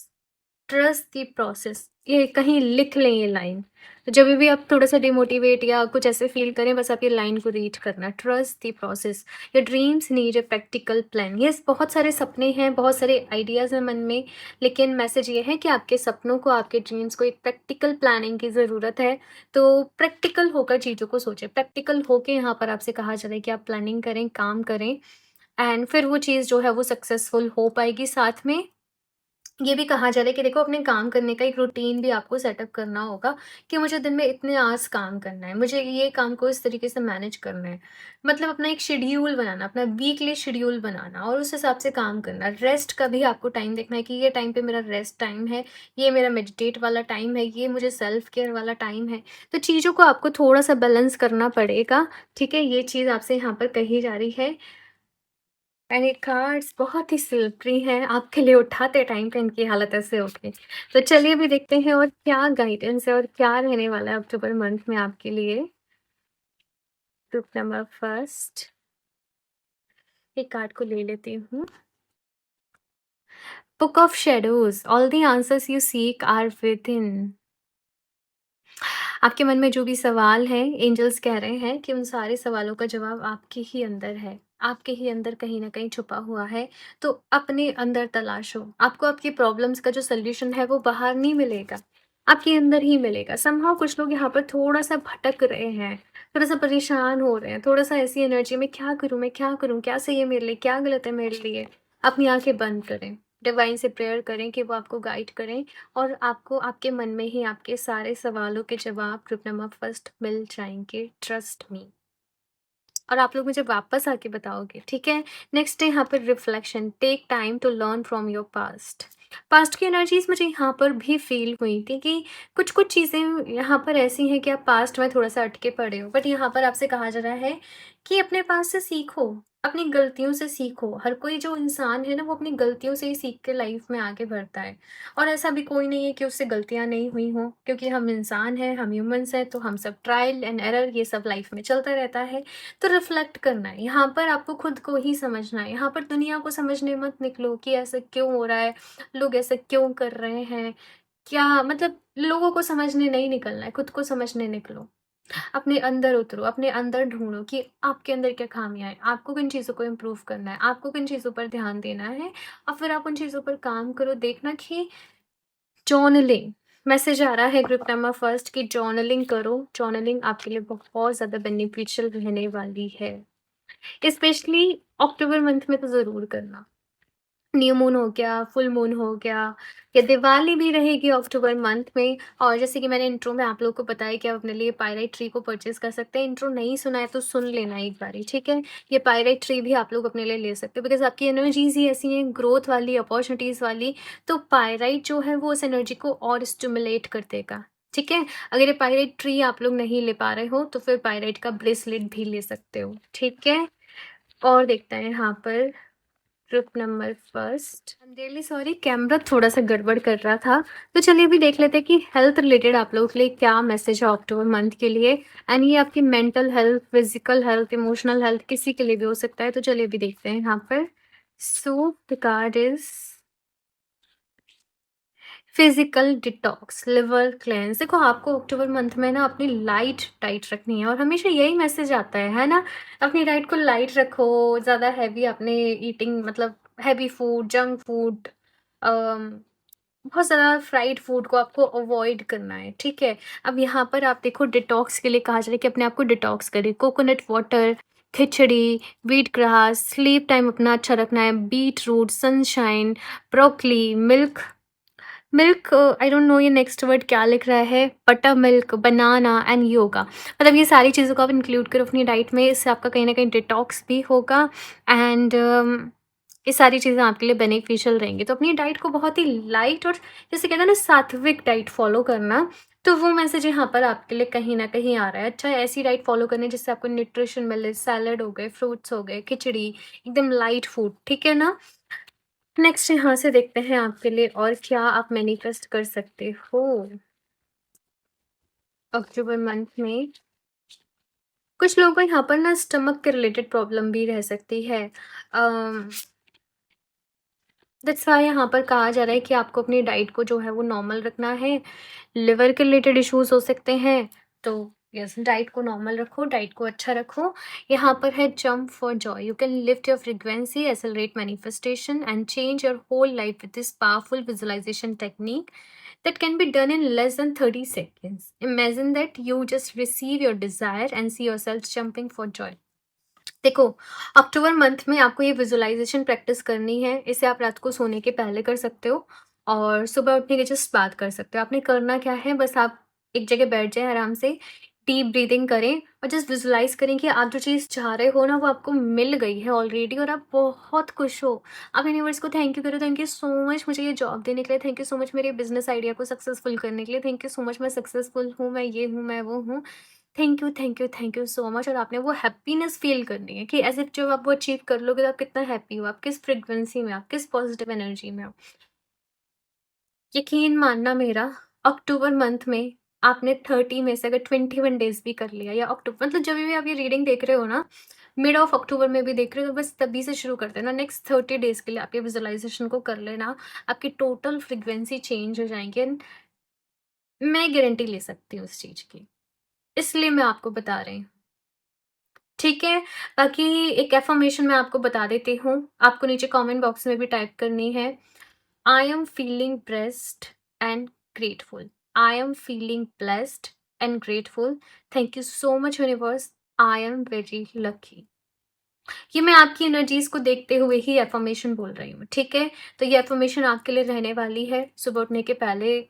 trust the process. ये कहीं लिख लें ये लाइन, तो जब भी आप थोड़ा सा डिमोटिवेट या कुछ ऐसे फील करें, बस आप ये लाइन को रीड करना, trust the process, your dreams need a practical plan. Yes, बहुत सारे सपने हैं, बहुत सारे आइडियाज़ हैं मन में, लेकिन मैसेज ये है कि आपके सपनों को, आपके ड्रीम्स को एक प्रैक्टिकल प्लानिंग की ज़रूरत है। तो प्रैक्टिकल होकर चीज़ों को सोचें, प्रैक्टिकल होके यहाँ पर आपसे कहा जा रहा है कि आप प्लानिंग करें, काम करें, एंड फिर वो चीज़ जो है वो सक्सेसफुल हो पाएगी। साथ में ये भी कहा जा रहा है कि देखो, अपने काम करने का एक रूटीन भी आपको सेटअप करना होगा कि मुझे दिन में इतने आवर्स काम करना है, मुझे ये काम को इस तरीके से मैनेज करना है। मतलब अपना एक शेड्यूल बनाना, अपना वीकली शेड्यूल बनाना और उस हिसाब से काम करना। रेस्ट का भी आपको टाइम देखना है कि ये टाइम पे मेरा रेस्ट टाइम है, ये मेरा मेडिटेट वाला टाइम है, ये मुझे सेल्फ केयर वाला टाइम है। तो चीज़ों को आपको थोड़ा सा बैलेंस करना पड़ेगा, ठीक है? ये चीज़ आपसे यहाँ पर कही जा रही है। एंड ये कार्ड्स बहुत ही सिल्वरी हैं, आपके लिए उठाते टाइम पे इनकी हालत ऐसे हो गई। तो चलिए अभी देखते हैं और क्या गाइडेंस है और क्या रहने वाला है अक्टूबर मंथ में आपके लिए। ग्रुप नंबर फर्स्ट, एक कार्ड को ले लेती हूँ। Book of shadows, all the answers you seek are within. आपके मन में जो भी सवाल हैं, एंजल्स कह रहे हैं कि उन सारे सवालों का जवाब आपके ही अंदर है। आपके ही अंदर कहीं न कहीं छुपा हुआ है, तो अपने अंदर तलाशो। आपको आपकी प्रॉब्लम्स का जो सॉल्यूशन है वो बाहर नहीं मिलेगा, आपके अंदर ही मिलेगा। समहाउ कुछ लोग यहाँ पर थोड़ा-सा भटक रहे हैं, थोड़ा-सा परेशान हो रहे हैं, थोड़ा-सा ऐसी एनर्जी में क्या करूँ मैं, क्या करूँ? क्या सही है मेरे लिए, क्या गलत है मेरे लिए? अपनी आँखें बंद करें, डिवाइन से प्रेयर करें कि वो आपको गाइड करें और आपको आपके मन में ही आपके सारे सवालों के जवाब ग्रुप नंबर फर्स्ट मिल जाएँगे, ट्रस्ट मी। और आप लोग मुझे वापस आके बताओगे, ठीक है? नेक्स्ट है यहाँ पर reflection, take time to learn from your past. Past की एनर्जीज़ मुझे यहाँ पर भी फ़ील हुई थी कि कुछ-कुछ चीज़ें यहाँ पर ऐसी हैं कि आप पास्ट में थोड़ा-सा अटके पड़े हो। बट यहाँ पर आपसे कहा जा रहा है कि अपने पास्ट से सीखो, अपनी गलतियों से सीखो। हर कोई जो इंसान है ना, वो अपनी गलतियों से ही सीख के लाइफ़ में आगे बढ़ता है। और ऐसा भी कोई नहीं है कि उससे गलतियाँ नहीं हुई हों, क्योंकि हम इंसान हैं, हम ह्यूमन्स हैं, तो हम सब ट्रायल एंड एरर ये सब लाइफ़ में चलता रहता है। तो रिफ्लेक्ट करना है, यहाँ पर आपको खुद को ही समझना है, यहाँ पर दुनिया को समझने मत निकलो कि ऐसा क्यों हो रहा है, लोग ऐसा क्यों कर रहे हैं, क्या मतलब लोगों को समझने नहीं निकलना है, खुद को समझने निकलो। अपने अंदर उतरो, अपने अंदर ढूँढो कि आपके अंदर क्या खामियाँ हैं, आपको किन चीज़ों को इम्प्रूव करना है, आपको किन चीज़ों पर ध्यान देना है और फिर आप उन चीज़ों पर काम करो। देखना कि जर्नलिंग, मैसेज आ रहा है ग्रुप नंबर फर्स्ट कि जर्नलिंग करो, जर्नलिंग आपके लिए बहुत ज़्यादा बेनिफिशियल रहने वाली है। स्पेशली अक्टूबर मंथ में तो ज़रूर करना। न्यू मून हो गया, फुल मून हो गया या दिवाली भी रहेगी अक्टूबर मंथ में। और जैसे कि मैंने इंट्रो में आप लोगों को बताया कि आप अपने लिए पायराइट ट्री को परचेज़ कर सकते हैं। इंट्रो नहीं सुना है तो सुन लेना एक बारी, ठीक है? ये पायराइट ट्री भी आप लोग अपने लिए ले सकते हो बिकॉज़ आपकी एनर्जीज़ ही ऐसी हैं ग्रोथ वाली, अपॉर्च्युनिटीज़ वाली, तो पायराइट जो है वो उस एनर्जी को और स्टिमुलेट कर देगा, ठीक है? अगर ये पायराइट ट्री आप लोग नहीं ले पा रहे हो तो फिर पायराइट का ब्रेसलेट भी ले सकते हो, ठीक है? और देखते हैं यहाँ पर group number first. I am really sorry, camera थोड़ा-सा गड़बड़ कर रहा था। तो चलिए अभी देख लेते हैं कि हेल्थ रिलेटेड आप लोगों के लिए क्या मैसेज है अक्टूबर मंथ के लिए। एंड ये आपकी mental health, physical health, emotional health किसी के लिए भी हो सकता है। तो चलिए अभी देखते हैं यहाँ पर। So the card is physical detox, liver cleanse. देखो आपको अक्टूबर मंथ में ना अपनी लाइट डाइट रखनी है और हमेशा यही मैसेज आता है ना? अपनी डाइट को लाइट रखो, ज़्यादा हैवी अपने ईटिंग मतलब हैवी फूड, जंक फूड, बहुत ज़्यादा फ्राइड फूड को आपको अवॉइड करना है, ठीक है? अब यहाँ पर आप देखो डिटॉक्स के लिए कहा जा रहा है कि अपने आप को डिटॉक्स करें। Coconut water, khichdi, wheat grass, sleep time अपना अच्छा रखना है, beet root, sunshine, broccoli, milk milk, I don't know ये नेक्स्ट वर्ड क्या लिख रहा है, butter milk, banana and yoga. मतलब ये सारी चीज़ों को आप इंक्लूड करो अपनी डाइट में, इससे आपका कहीं न कहीं डिटॉक्स भी होगा एंड ये सारी चीज़ें आपके लिए बेनिफिशियल रहेंगी। तो अपनी डाइट को बहुत ही लाइट और जैसे कहते हैं ना सात्विक डाइट फॉलो करना, तो वो मैसेज यहाँ पर आपके लिए कहीं न कहीं आ रहा है। अच्छा ऐसी डाइट फॉलो करनी जिससे आपको न्यूट्रिशन मिले, सैलेड हो गए, फ्रूट्स हो गए, खिचड़ी, एकदम लाइट फूड, ठीक है ना? नेक्स्ट यहाँ से देखते हैं आपके लिए और क्या आप मैनिफेस्ट कर सकते हो अक्टूबर मंथ में। कुछ लोगों को यहाँ पर ना स्टमक के रिलेटेड प्रॉब्लम भी रह सकती है। दैट्स वाई यहाँ पर कहा जा रहा है कि आपको अपनी डाइट को जो है वो नॉर्मल रखना है। लिवर के रिलेटेड इश्यूज हो सकते हैं, तो यस डाइट को नॉर्मल रखो, डाइट को अच्छा रखो। यहाँ पर है jump for joy, you can lift your frequency, accelerate manifestation and change your whole life with this powerful visualisation technique that can be done in less than 30 seconds. Imagine that you just receive your desire and see yourself jumping for joy. देखो अक्टूबर मंथ में आपको ये विजुअलाइजेशन प्रैक्टिस करनी है। इसे आप रात को सोने के पहले कर सकते हो और सुबह उठने के जस्ट बाद कर सकते हो। आपने करना क्या है, बस आप एक जगह बैठ जाएं, आराम से डीप ब्रीदिंग करें और जस्ट विजुअलाइज करें कि आप जो चीज़ चाह रहे हो ना वो आपको मिल गई है ऑलरेडी और आप बहुत खुश हो। आप यूनिवर्स को थैंक यू करो, थैंक यू सो मच मुझे ये जॉब देने के लिए, थैंक यू सो मच मेरे बिजनेस आइडिया को सक्सेसफुल करने के लिए, थैंक यू सो मच मैं सक्सेसफुल हूँ, मैं ये हूँ, मैं वो हूँ, thank you, thank you, thank you so much. और आपने वो हैप्पीनेस फ़ील करनी है कि एज़ इफ जब आप वो अचीव कर लोगे तो आप कितना हैप्पी हो, आप किस फ्रीक्वेंसी में, आप किस पॉजिटिव एनर्जी में हो। यकीन मानना मेरा, अक्टूबर मंथ में आपने 30 में से अगर 21 डेज़ भी कर लिया या अक्टूबर मतलब जभी भी आप ये रीडिंग देख रहे हो ना, मिड ऑफ अक्टूबर में भी देख रहे हो तो बस तभी से शुरू कर देना। नेक्स्ट 30 डेज़ के लिए आप ये विजुअलाइज़ेशन को कर लेना, आपकी टोटल फ्रीक्वेंसी चेंज हो जाएँगी एंड मैं गारंटी ले सकती हूँ इस चीज़ की। इसलिए मैं आपको बता रही हूँ। ठीक है, बाकी एक अफ़र्मेशन मैं आपको बता देती हूँ, आपको नीचे कमेंट बॉक्स में भी टाइप करनी है। I am feeling blessed and grateful. I am feeling blessed and grateful. Thank you so much universe, I am very lucky. ये मैं आपकी एनर्जीज़ को देखते हुए ही अफ़र्मेशन बोल रही हूँ, ठीक है? तो ये अफ़र्मेशन आपके लिए रहने वाली है, सुबह उठने के पहले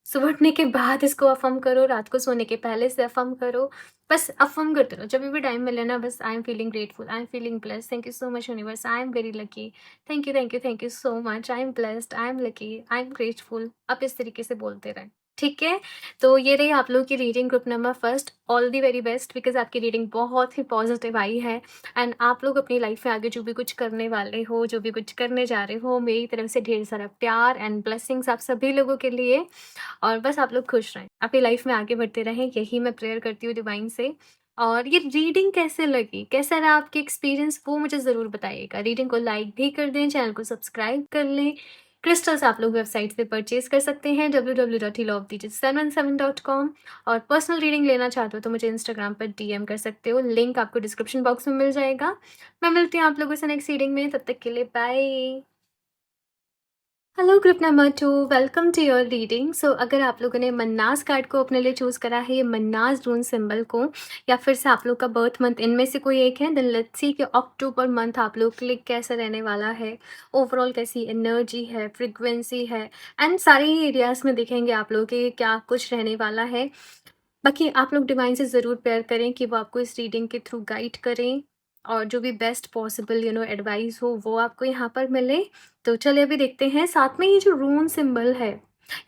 सुबह उठने के बाद इसको अफ़र्म करो, रात को सोने के पहले से अफ़र्म करो। बस अफ़र्म करते रहो, जभी भी टाइम मिले ना बस I am feeling grateful, I am feeling blessed, thank you so much universe, I am very lucky, thank you, thank you, thank you so much, I am blessed, I am lucky, I am grateful. आप इस तरीके से बोलते रहें, ठीक है? तो ये रही आप लोगों की reading group number first. All the very best because आपकी रीडिंग बहुत ही पॉज़िटिव आई है एंड आप लोग अपनी लाइफ़ में आगे जो भी कुछ करने वाले हो, जो भी कुछ करने जा रहे हो, मेरी तरफ से ढेर सारा प्यार एंड ब्लेसिंग्स आप सभी लोगों के लिए। और बस आप लोग खुश रहें, अपनी लाइफ में आगे बढ़ते रहें, यही मैं प्रेयर करती हूँ डिवाइन से। और ये रीडिंग कैसे लगी? कैसा रहा आपके एक्सपीरियंस? वो मुझे ज़रूर बताइएगा। रीडिंग को लाइक भी कर दें, चैनल को सब्सक्राइब कर लें। क्रिस्टल्स आप लोग वेबसाइट से परचेज़ कर सकते हैं www.healofdigits717.com और पर्सनल रीडिंग लेना चाहते हो तो मुझे इंस्टाग्राम पर डीएम कर सकते हो, लिंक आपको डिस्क्रिप्शन बॉक्स में मिल जाएगा। मैं मिलती हूँ आप लोगों से नेक्स्ट रीडिंग में, तब तक के लिए bye. Hello group number 2, welcome to your reading. So अगर आप लोगों ने मन्नास कार्ड को अपने लिए चूज़ करा है, ये मन्नास रून सिंबल को, या फिर से आप लोग का बर्थ मंथ इनमें से कोई एक है, देन लेट्स सी कि अक्टूबर मंथ आप लोग के लिए कैसा रहने वाला है, ओवरऑल कैसी एनर्जी है, फ्रिक्वेंसी है एंड सारे ही एरियाज़ में देखेंगे आप लोग के क्या कुछ रहने वाला है। बाकी आप लोग डिवाइन से ज़रूर प्रेयर करें कि वो आपको इस रीडिंग के थ्रू गाइड करें और जो भी बेस्ट पॉसिबल एडवाइस हो वो आपको यहाँ पर मिले। तो चलिए अभी देखते हैं, साथ में ये जो रून सिंबल है,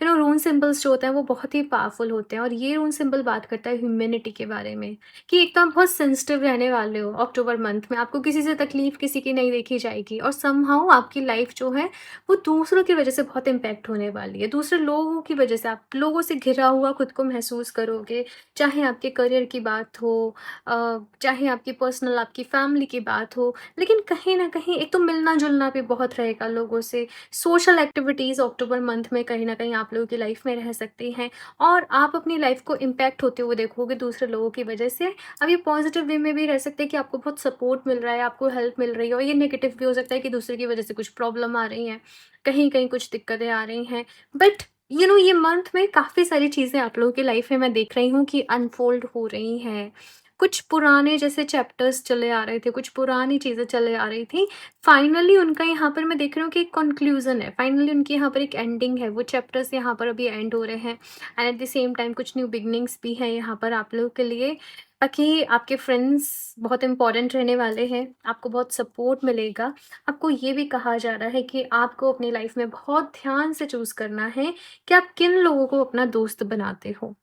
रून सिंबल्स जो होते हैं वो बहुत ही पावरफुल होते हैं और ये रून सिंबल बात करता है ह्यूमैनिटी के बारे में कि एक तो आप बहुत सेंसिटिव रहने वाले हो अक्टूबर मंथ में, आपको किसी से तकलीफ किसी की नहीं देखी जाएगी और समहाउ आपकी लाइफ जो है वो दूसरों की वजह से बहुत इम्पैक्ट होने वाली है, दूसरे लोगों की वजह से आप लोगों से घिरा हुआ खुद को महसूस करोगे। चाहे आपके करियर की बात हो, चाहे आपकी पर्सनल आपकी फैमिली की बात हो, लेकिन कहीं ना कहीं एक तो मिलना जुलना भी बहुत रहेगा लोगों से। सोशल एक्टिविटीज़ अक्टूबर मंथ में कहीं न कहीं आप लोगों की लाइफ में रह सकती हैं और आप अपनी लाइफ को इम्पैक्ट होते हुए देखोगे दूसरे लोगों की वजह से। अब ये पॉजिटिव वे में भी रह सकते हैं कि आपको बहुत सपोर्ट मिल रहा है, आपको हेल्प मिल रही है, और ये नेगेटिव भी हो सकता है कि दूसरे की वजह से कुछ प्रॉब्लम आ रही हैं, कहीं-कहीं कुछ दिक्कतें आ रही हैं। बट ये मंथ में काफ़ी सारी चीज़ें आप लोगों की लाइफ में मैं देख रही हूँ कि अनफोल्ड हो रही हैं। कुछ पुराने जैसे चैप्टर्स चले आ रहे थे, कुछ पुरानी चीज़ें चले आ रही थी, फाइनली उनका यहाँ पर मैं देख रही हूँ कि एक कंक्लूज़न है, फाइनली उनकी यहाँ पर एक एंडिंग है, वो चैप्टर्स यहाँ पर अभी एंड हो रहे हैं and at the same time कुछ न्यू बिगनिंग्स भी हैं यहाँ पर आप लोगों के लिए। बाकी आपके फ्रेंड्स बहुत इंपॉर्टेंट रहने वाले हैं, आपको बहुत सपोर्ट मिलेगा। आपको ये भी कहा जा रहा है कि आपको अपनी लाइफ में बहुत ध्यान से चूज़ करना है कि आप किन लोगों को अपना दोस्त बनाते हो,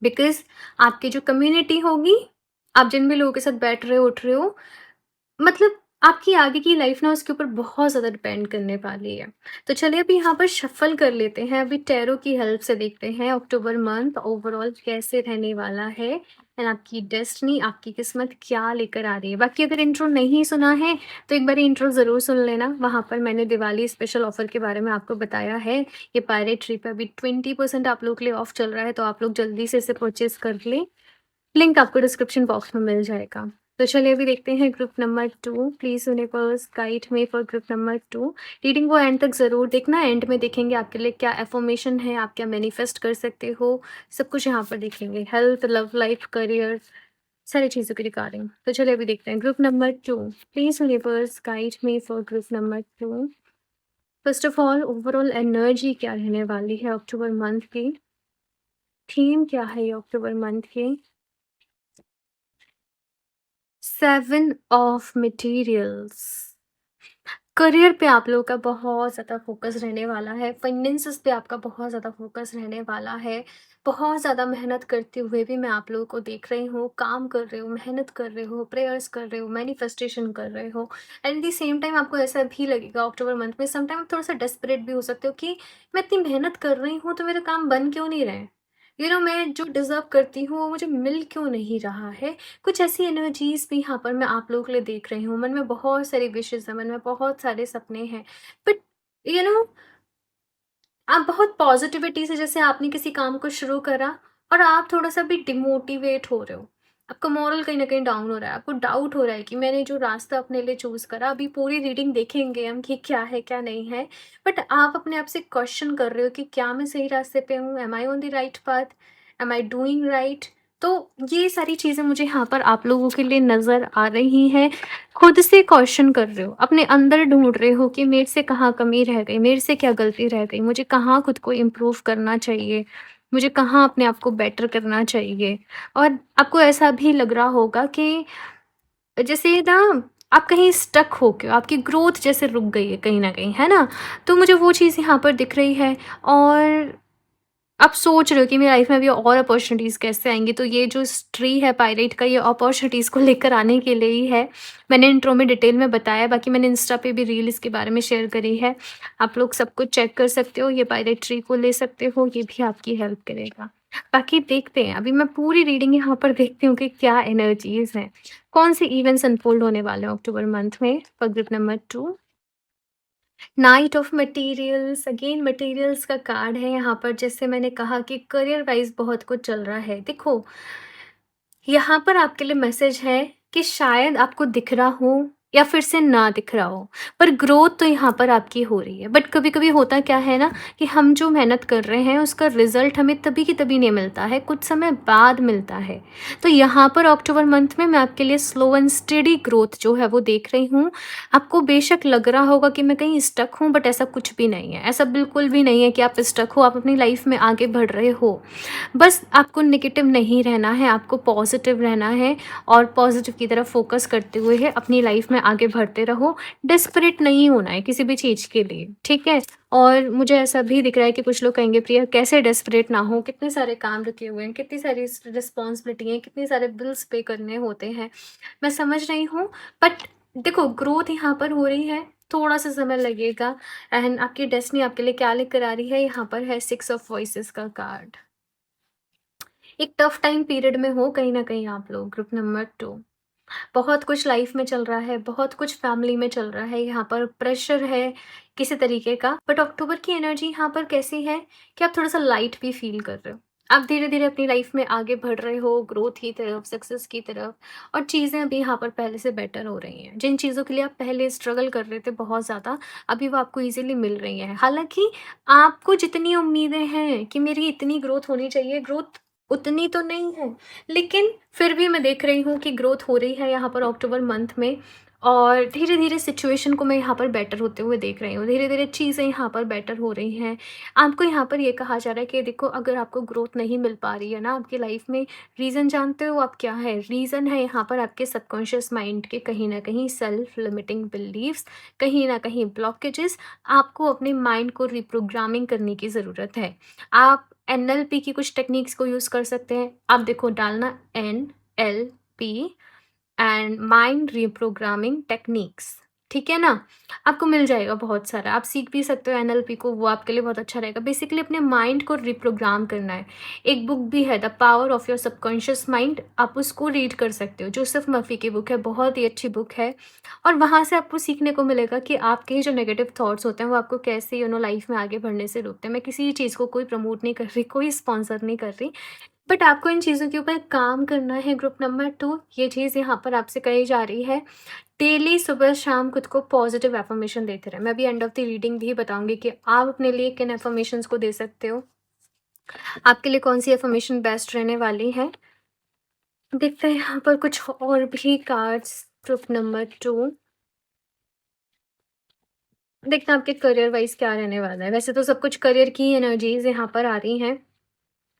बिकॉज़ आपकी जो कम्युनिटी होगी, आप जिन भी लोगों के साथ बैठ रहे हो, उठ रहे हो, मतलब आपकी आगे की लाइफ ना उसके ऊपर बहुत ज़्यादा डिपेंड करने वाली है। तो चलिए अभी यहाँ पर शफ़ल कर लेते हैं, अभी टैरो की हेल्प से देखते हैं अक्टूबर मंथ ओवरऑल कैसे रहने वाला है एंड आपकी डेस्टिनी, आपकी किस्मत क्या लेकर आ रही है। बाकी अगर इंट्रो नहीं सुना है, तो एक बार इंट्रो ज़रूर सुन लेना, वहाँ पर मैंने दिवाली स्पेशल ऑफ़र के बारे में आपको बताया है। ये पायरेट ट्री पे अभी 20% आप लोग के लिए ऑफ चल रहा है, तो आप लोग जल्दी से इसे परचेज़ कर लें। लिंक आपको डिस्क्रिप्शन बॉक्स में मिल जाएगा। तो चलिए अभी देखते हैं group number 2, please universe guide me for group number 2। Reading को एंड तक ज़रूर देखना, एंड में देखेंगे आपके लिए क्या अफ़र्मेशन है, आप क्या मैनिफेस्ट कर सकते हो, सब कुछ यहाँ पर देखेंगे। हेल्थ, लव लाइफ, करियर, सारी चीज़ों के रिगार्डिंग। तो चलिए अभी देखते हैं group number 2, please universe guide me for group number 2। First of all overall energy क्या रहने वाली है अक्टूबर मंथ की? थीम क्या है ये अक्टूबर मंथ की? 7 ऑफ मटेरियल्स। करियर पे आप लोगों का बहुत ज़्यादा फ़ोकस रहने वाला है, फाइनेंसेस पे आपका बहुत ज़्यादा फ़ोकस रहने वाला है। बहुत ज़्यादा मेहनत करते हुए भी मैं आप लोगों को देख रही हूँ, काम कर रहे हो, मेहनत कर रहे हो, प्रेयर्स कर रहे हो, मैनिफेस्टेशन कर रहे हो and at the same time आपको ऐसा भी लगेगा अक्टूबर मंथ में सम टाइम आप थोड़ा-सा डेस्परेट भी हो सकते हो कि मैं इतनी मेहनत कर रही हूँ, तो मेरा काम बन क्यों नहीं रहे हैं? मैं जो डिज़र्व करती हूँ, वो मुझे मिल क्यों नहीं रहा है? कुछ ऐसी एनर्जीज़ भी यहाँ पर मैं आप लोगों के लिए देख रही हूँ। मन में बहुत सारी विशेज़ हैं, मन में बहुत सारे सपने हैं। बट यू नो आप बहुत पॉज़िटिविटी से जैसे आपने किसी काम को शुरू करा और आप थोड़ा-सा भी डिमोटिवेट हो रहे हो। आपका मोरल कहीं न कहीं डाउन हो रहा है। आपको डाउट हो रहा है कि मैंने जो रास्ता अपने लिए चूज़ करा, अभी पूरी रीडिंग देखेंगे हम कि क्या है, क्या नहीं है। बट आप अपने आप से क्वेश्चन कर रहे हो कि क्या मैं सही रास्ते पे हूँ? Am I on the right path? Am I doing right? तो ये सारी चीज़ें मुझे यहाँ पर आप लोगों के लिए नज़र आ रही हैं। खुद से क्वेश्चन कर रहे हो, अपने अंदर ढूँढ रहे हो कि मेरे से कहाँ कमी रह गई, मेरे से क्या गलती रह गई, मुझे कहाँ खुद को इम्प्रूव करना चाहिए, मुझे कहाँ अपने आप को बेटर करना चाहिए। और आपको ऐसा भी लग रहा होगा कि जैसे ना आप कहीं स्टक हो के आपकी ग्रोथ जैसे रुक गई है कहीं न कहीं, है ना? तो मुझे वो चीज़ यहाँ पर दिख रही है। और आप सोच रहे हो कि मेरी लाइफ में अभी और अपॉर्चुनिटीज़ कैसे आएँगी, तो ये जो स ट्री है पायरेट का, ये अपॉर्चुनिटीज़ को लेकर आने के लिए ही है। मैंने इंट्रो में डिटेल में बताया, बाकी मैंने इंस्टा पे भी रील इसके बारे में शेयर करी है। आप लोग सब कुछ चेक कर सकते हो, ये पायरेट ट्री को ले सकते हो, ये भी आपकी हेल्प करेगा। बाकी देखते हैं, अभी मैं पूरी रीडिंग यहाँ पर देखती हूँ कि क्या एनर्जीज़ हैं, कौन-से इवेंट्स अनफ़ोल्ड होने वाले हैं अक्टूबर मंथ में for group number 2। Night of materials, again materials का कार्ड है यहाँ पर। जैसे मैंने कहा कि करियर वाइज बहुत कुछ चल रहा है। देखो, यहाँ पर आपके लिए मैसेज है कि शायद आपको दिख रहा हो या फिर से ना दिख रहा हो, पर ग्रोथ तो यहाँ पर आपकी हो रही है। बट कभी-कभी होता क्या है ना कि हम जो मेहनत कर रहे हैं उसका रिजल्ट हमें तभी की तभी नहीं मिलता है, कुछ समय बाद मिलता है। तो यहाँ पर अक्टूबर मंथ में मैं आपके लिए स्लो एंड स्टेडी ग्रोथ जो है वो देख रही हूँ। आपको बेशक लग रहा होगा कि मैं कहीं स्टक हूँ, बट ऐसा कुछ भी नहीं है। ऐसा बिल्कुल भी नहीं है कि आप स्टक हो, आप अपनी लाइफ में आगे बढ़ रहे हो। बस आपको नेगेटिव नहीं रहना है, आपको पॉजिटिव रहना है और पॉजिटिव की तरफ फोकस करते हुए है अपनी लाइफ में आगे बढ़ते रहो। डेस्परेट नहीं होना है किसी भी चीज़ के लिए, ठीक है? और मुझे ऐसा भी दिख रहा है कि कुछ लोग कहेंगे प्रिया कैसे डेस्परेट ना हो, कितने सारे काम रुके हुए हैं, कितनी सारी रिस्पॉन्सिबिलिटी है, कितने सारे बिल्स पे करने होते हैं। मैं समझ रही हूँ, बट देखो ग्रोथ यहाँ पर हो रही है, थोड़ा सा समय लगेगा। एंड आपकी डेस्टिनी आपके लिए क्या लेकर आ रही है, यहाँ पर है 6 ऑफ वॉइसेस का कार्ड। एक टफ टाइम पीरियड में हो कहीं न कहीं आप लोग, ग्रुप नंबर 2। बहुत कुछ लाइफ में चल रहा है, बहुत कुछ फैमिली में चल रहा है, यहाँ पर प्रेशर है किसी तरीके का। बट अक्टूबर की एनर्जी यहाँ पर कैसी है कि आप थोड़ा-सा लाइट भी फ़ील कर रहे हो। आप धीरे-धीरे अपनी लाइफ में आगे बढ़ रहे हो, ग्रोथ की तरफ, सक्सेस की तरफ, और चीज़ें अभी यहाँ पर पहले से बेटर हो रही हैं। जिन चीज़ों के लिए आप पहले स्ट्रगल कर रहे थे बहुत ज़्यादा, अभी वो आपको ईज़िली मिल रही हैं। हालाँकि आपको जितनी उम्मीदें हैं कि मेरी इतनी ग्रोथ होनी चाहिए, ग्रोथ उतनी तो नहीं है, लेकिन फिर भी मैं देख रही हूँ कि ग्रोथ हो रही है यहाँ पर अक्टूबर मंथ में। और धीरे-धीरे सिचुएशन को मैं यहाँ पर बेटर होते हुए देख रही हूँ। धीरे-धीरे चीज़ें यहाँ पर बेटर हो रही हैं। आपको यहाँ पर ये कहा जा रहा है कि देखो, अगर आपको ग्रोथ नहीं मिल पा रही है ना आपकी लाइफ में, रीज़न जानते हो आप क्या है? रीज़न है यहाँ पर आपके सबकॉन्शियस माइंड के कहीं न कहीं सेल्फ लिमिटिंग बिलीफ्स, कहीं न कहीं ब्लॉकेजेस। आपको अपने माइंड को रिप्रोग्रामिंग करने की ज़रूरत है। आप एनएलपी की कुछ टेक्निक्स को यूज़ कर सकते हैं। आप देखो, डालना NLP and mind reprogramming techniques, ठीक है ना? आपको मिल जाएगा बहुत सारा, आप सीख भी सकते हो एनएलपी को, वो आपके लिए बहुत अच्छा रहेगा। बेसिकली अपने माइंड को रिप्रोग्राम करना है। एक बुक भी है, the power of your subconscious mind, आप उसको रीड कर सकते हो। जोसेफ मर्फी की बुक है, बहुत ही अच्छी बुक है। और वहाँ से आपको सीखने को मिलेगा कि आपके जो नेगेटिव थॉट्स होते हैं वो आपको कैसे लाइफ में आगे बढ़ने से रोकते हैं। मैं किसी चीज़ को कोई प्रमोट नहीं कर रही, कोई स्पॉन्सर नहीं कर रही, बट आपको इन चीज़ों के ऊपर काम करना है। ग्रुप नंबर 2, ये चीज़ यहाँ पर आपसे कही जा रही है। डेली सुबह-शाम खुद को पॉजिटिव अफ़र्मेशन देते रहें। मैं अभी एंड ऑफ द रीडिंग भी बताऊँगी कि आप अपने लिए किन अफ़र्मेशंस को दे सकते हो। आपके लिए कौन-सी अफ़र्मेशन बेस्ट रहने वाली है। देखते हैं यहाँ पर कुछ और भी कार्ड्स। ग्रुप नंबर 2, देखते हैं आपके करियर वाइज़ क्या रहने वाला है। वैसे तो सब कुछ करियर की एनर्जीज़ यहाँ पर आ रही हैं।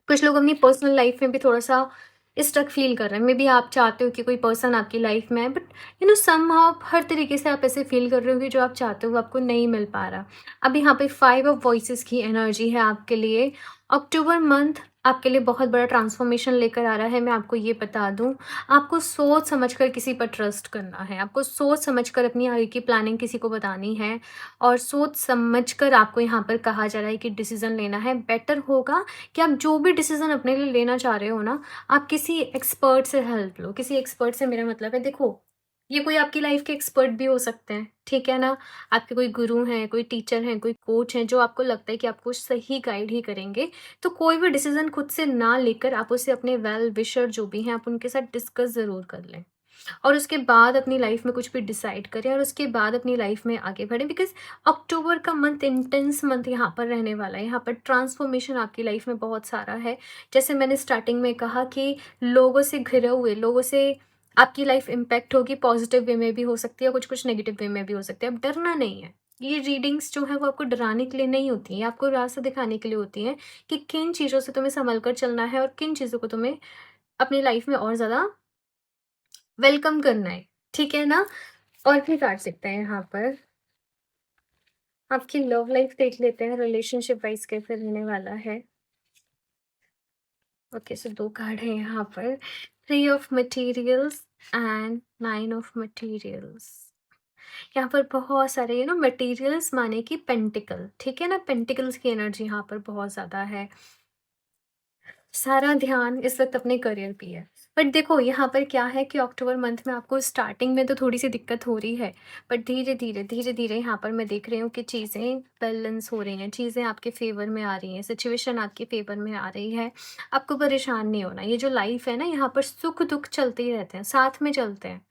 कुछ लोग अपनी पर्सनल लाइफ में भी थोड़ा-सा स्टक फ़ील कर रहे हैं। मेबी आप चाहते हो कि कोई पर्सन आपकी लाइफ में आए, बट समहाउ हर तरीके से आप ऐसे फ़ील कर रहे हो कि जो आप चाहते हो वो आपको नहीं मिल पा रहा। अब यहाँ पे 5 ऑफ वॉइसेस की एनर्जी है आपके लिए। अक्टूबर मंथ आपके लिए बहुत बड़ा ट्रांसफॉर्मेशन लेकर आ रहा है, मैं आपको ये बता दूँ। आपको सोच समझकर किसी पर ट्रस्ट करना है। आपको सोच समझकर अपनी आगे की प्लानिंग किसी को बतानी है, और सोच समझकर आपको यहाँ पर कहा जा रहा है कि डिसीज़न लेना है। बेटर होगा कि आप जो भी डिसीज़न अपने लिए लेना चाह रहे हो ना, आप किसी एक्सपर्ट से हेल्प लो। किसी एक्सपर्ट से मेरा मतलब है, देखो, ये कोई आपकी लाइफ के एक्सपर्ट भी हो सकते हैं, ठीक है ना? आपके कोई गुरु हैं, कोई टीचर हैं, कोई कोच हैं, जो आपको लगता है कि आपको सही गाइड ही करेंगे। तो कोई भी डिसीज़न खुद से ना लेकर आप उसे अपने वेल विशर जो भी हैं, आप उनके साथ डिस्कस ज़रूर कर लें। और उसके बाद अपनी लाइफ में कुछ भी डिसाइड करें और उसके बाद अपनी लाइफ में आगे बढ़ें, बिकॉज़ अक्टूबर का मंथ इंटेंस मंथ यहाँ पर रहने वाला है। यहाँ पर ट्रांसफॉर्मेशन आपकी लाइफ में बहुत सारा है। जैसे मैंने स्टार्टिंग में कहा कि लोगों से घिरे हुए लोगों से आपकी लाइफ इम्पैक्ट होगी, पॉजिटिव वे में भी हो सकती है, कुछ-कुछ नेगेटिव वे में भी हो सकती है। अब डरना नहीं है। ये रीडिंग्स जो है वो आपको डराने के लिए नहीं होती हैं, आपको रास्ता दिखाने के लिए होती हैं कि किन चीज़ों से तुम्हें सँभल कर चलना है और किन चीज़ों को तुम्हें अपनी लाइफ में और ज़्यादा वेलकम करना है, ठीक है ना? और भी कार्ड सकते हैं यहाँ पर। आपकी लव लाइफ देख लेते हैं, रिलेशनशिप वाइज़ कैसे रहने वाला है। ओके, सो 2 कार्ड हैं यहाँ पर, 3 of materials and 9 of materials. यहाँ पर बहुत सारे मटीरियल्स माने कि पेंटिकल, ठीक है ना? पेंटिकल्स की एनर्जी यहाँ पर बहुत ज़्यादा है। सारा ध्यान इस वक़्त अपने करियर पे है। बट देखो यहाँ पर क्या है कि अक्टूबर मंथ में आपको स्टार्टिंग में तो थोड़ी-सी दिक्कत हो रही है, बट धीरे-धीरे, धीरे-धीरे यहाँ पर मैं देख रही हूँ कि चीज़ें बैलेंस हो रही हैं, चीज़ें आपके फ़ेवर में आ रही हैं, सिचुएशन आपके फ़ेवर में आ रही है। आपको परेशान नहीं होना। ये जो लाइफ़ है ना, यहाँ पर सुख-दुःख चलते ही रहते हैं, साथ में चलते हैं।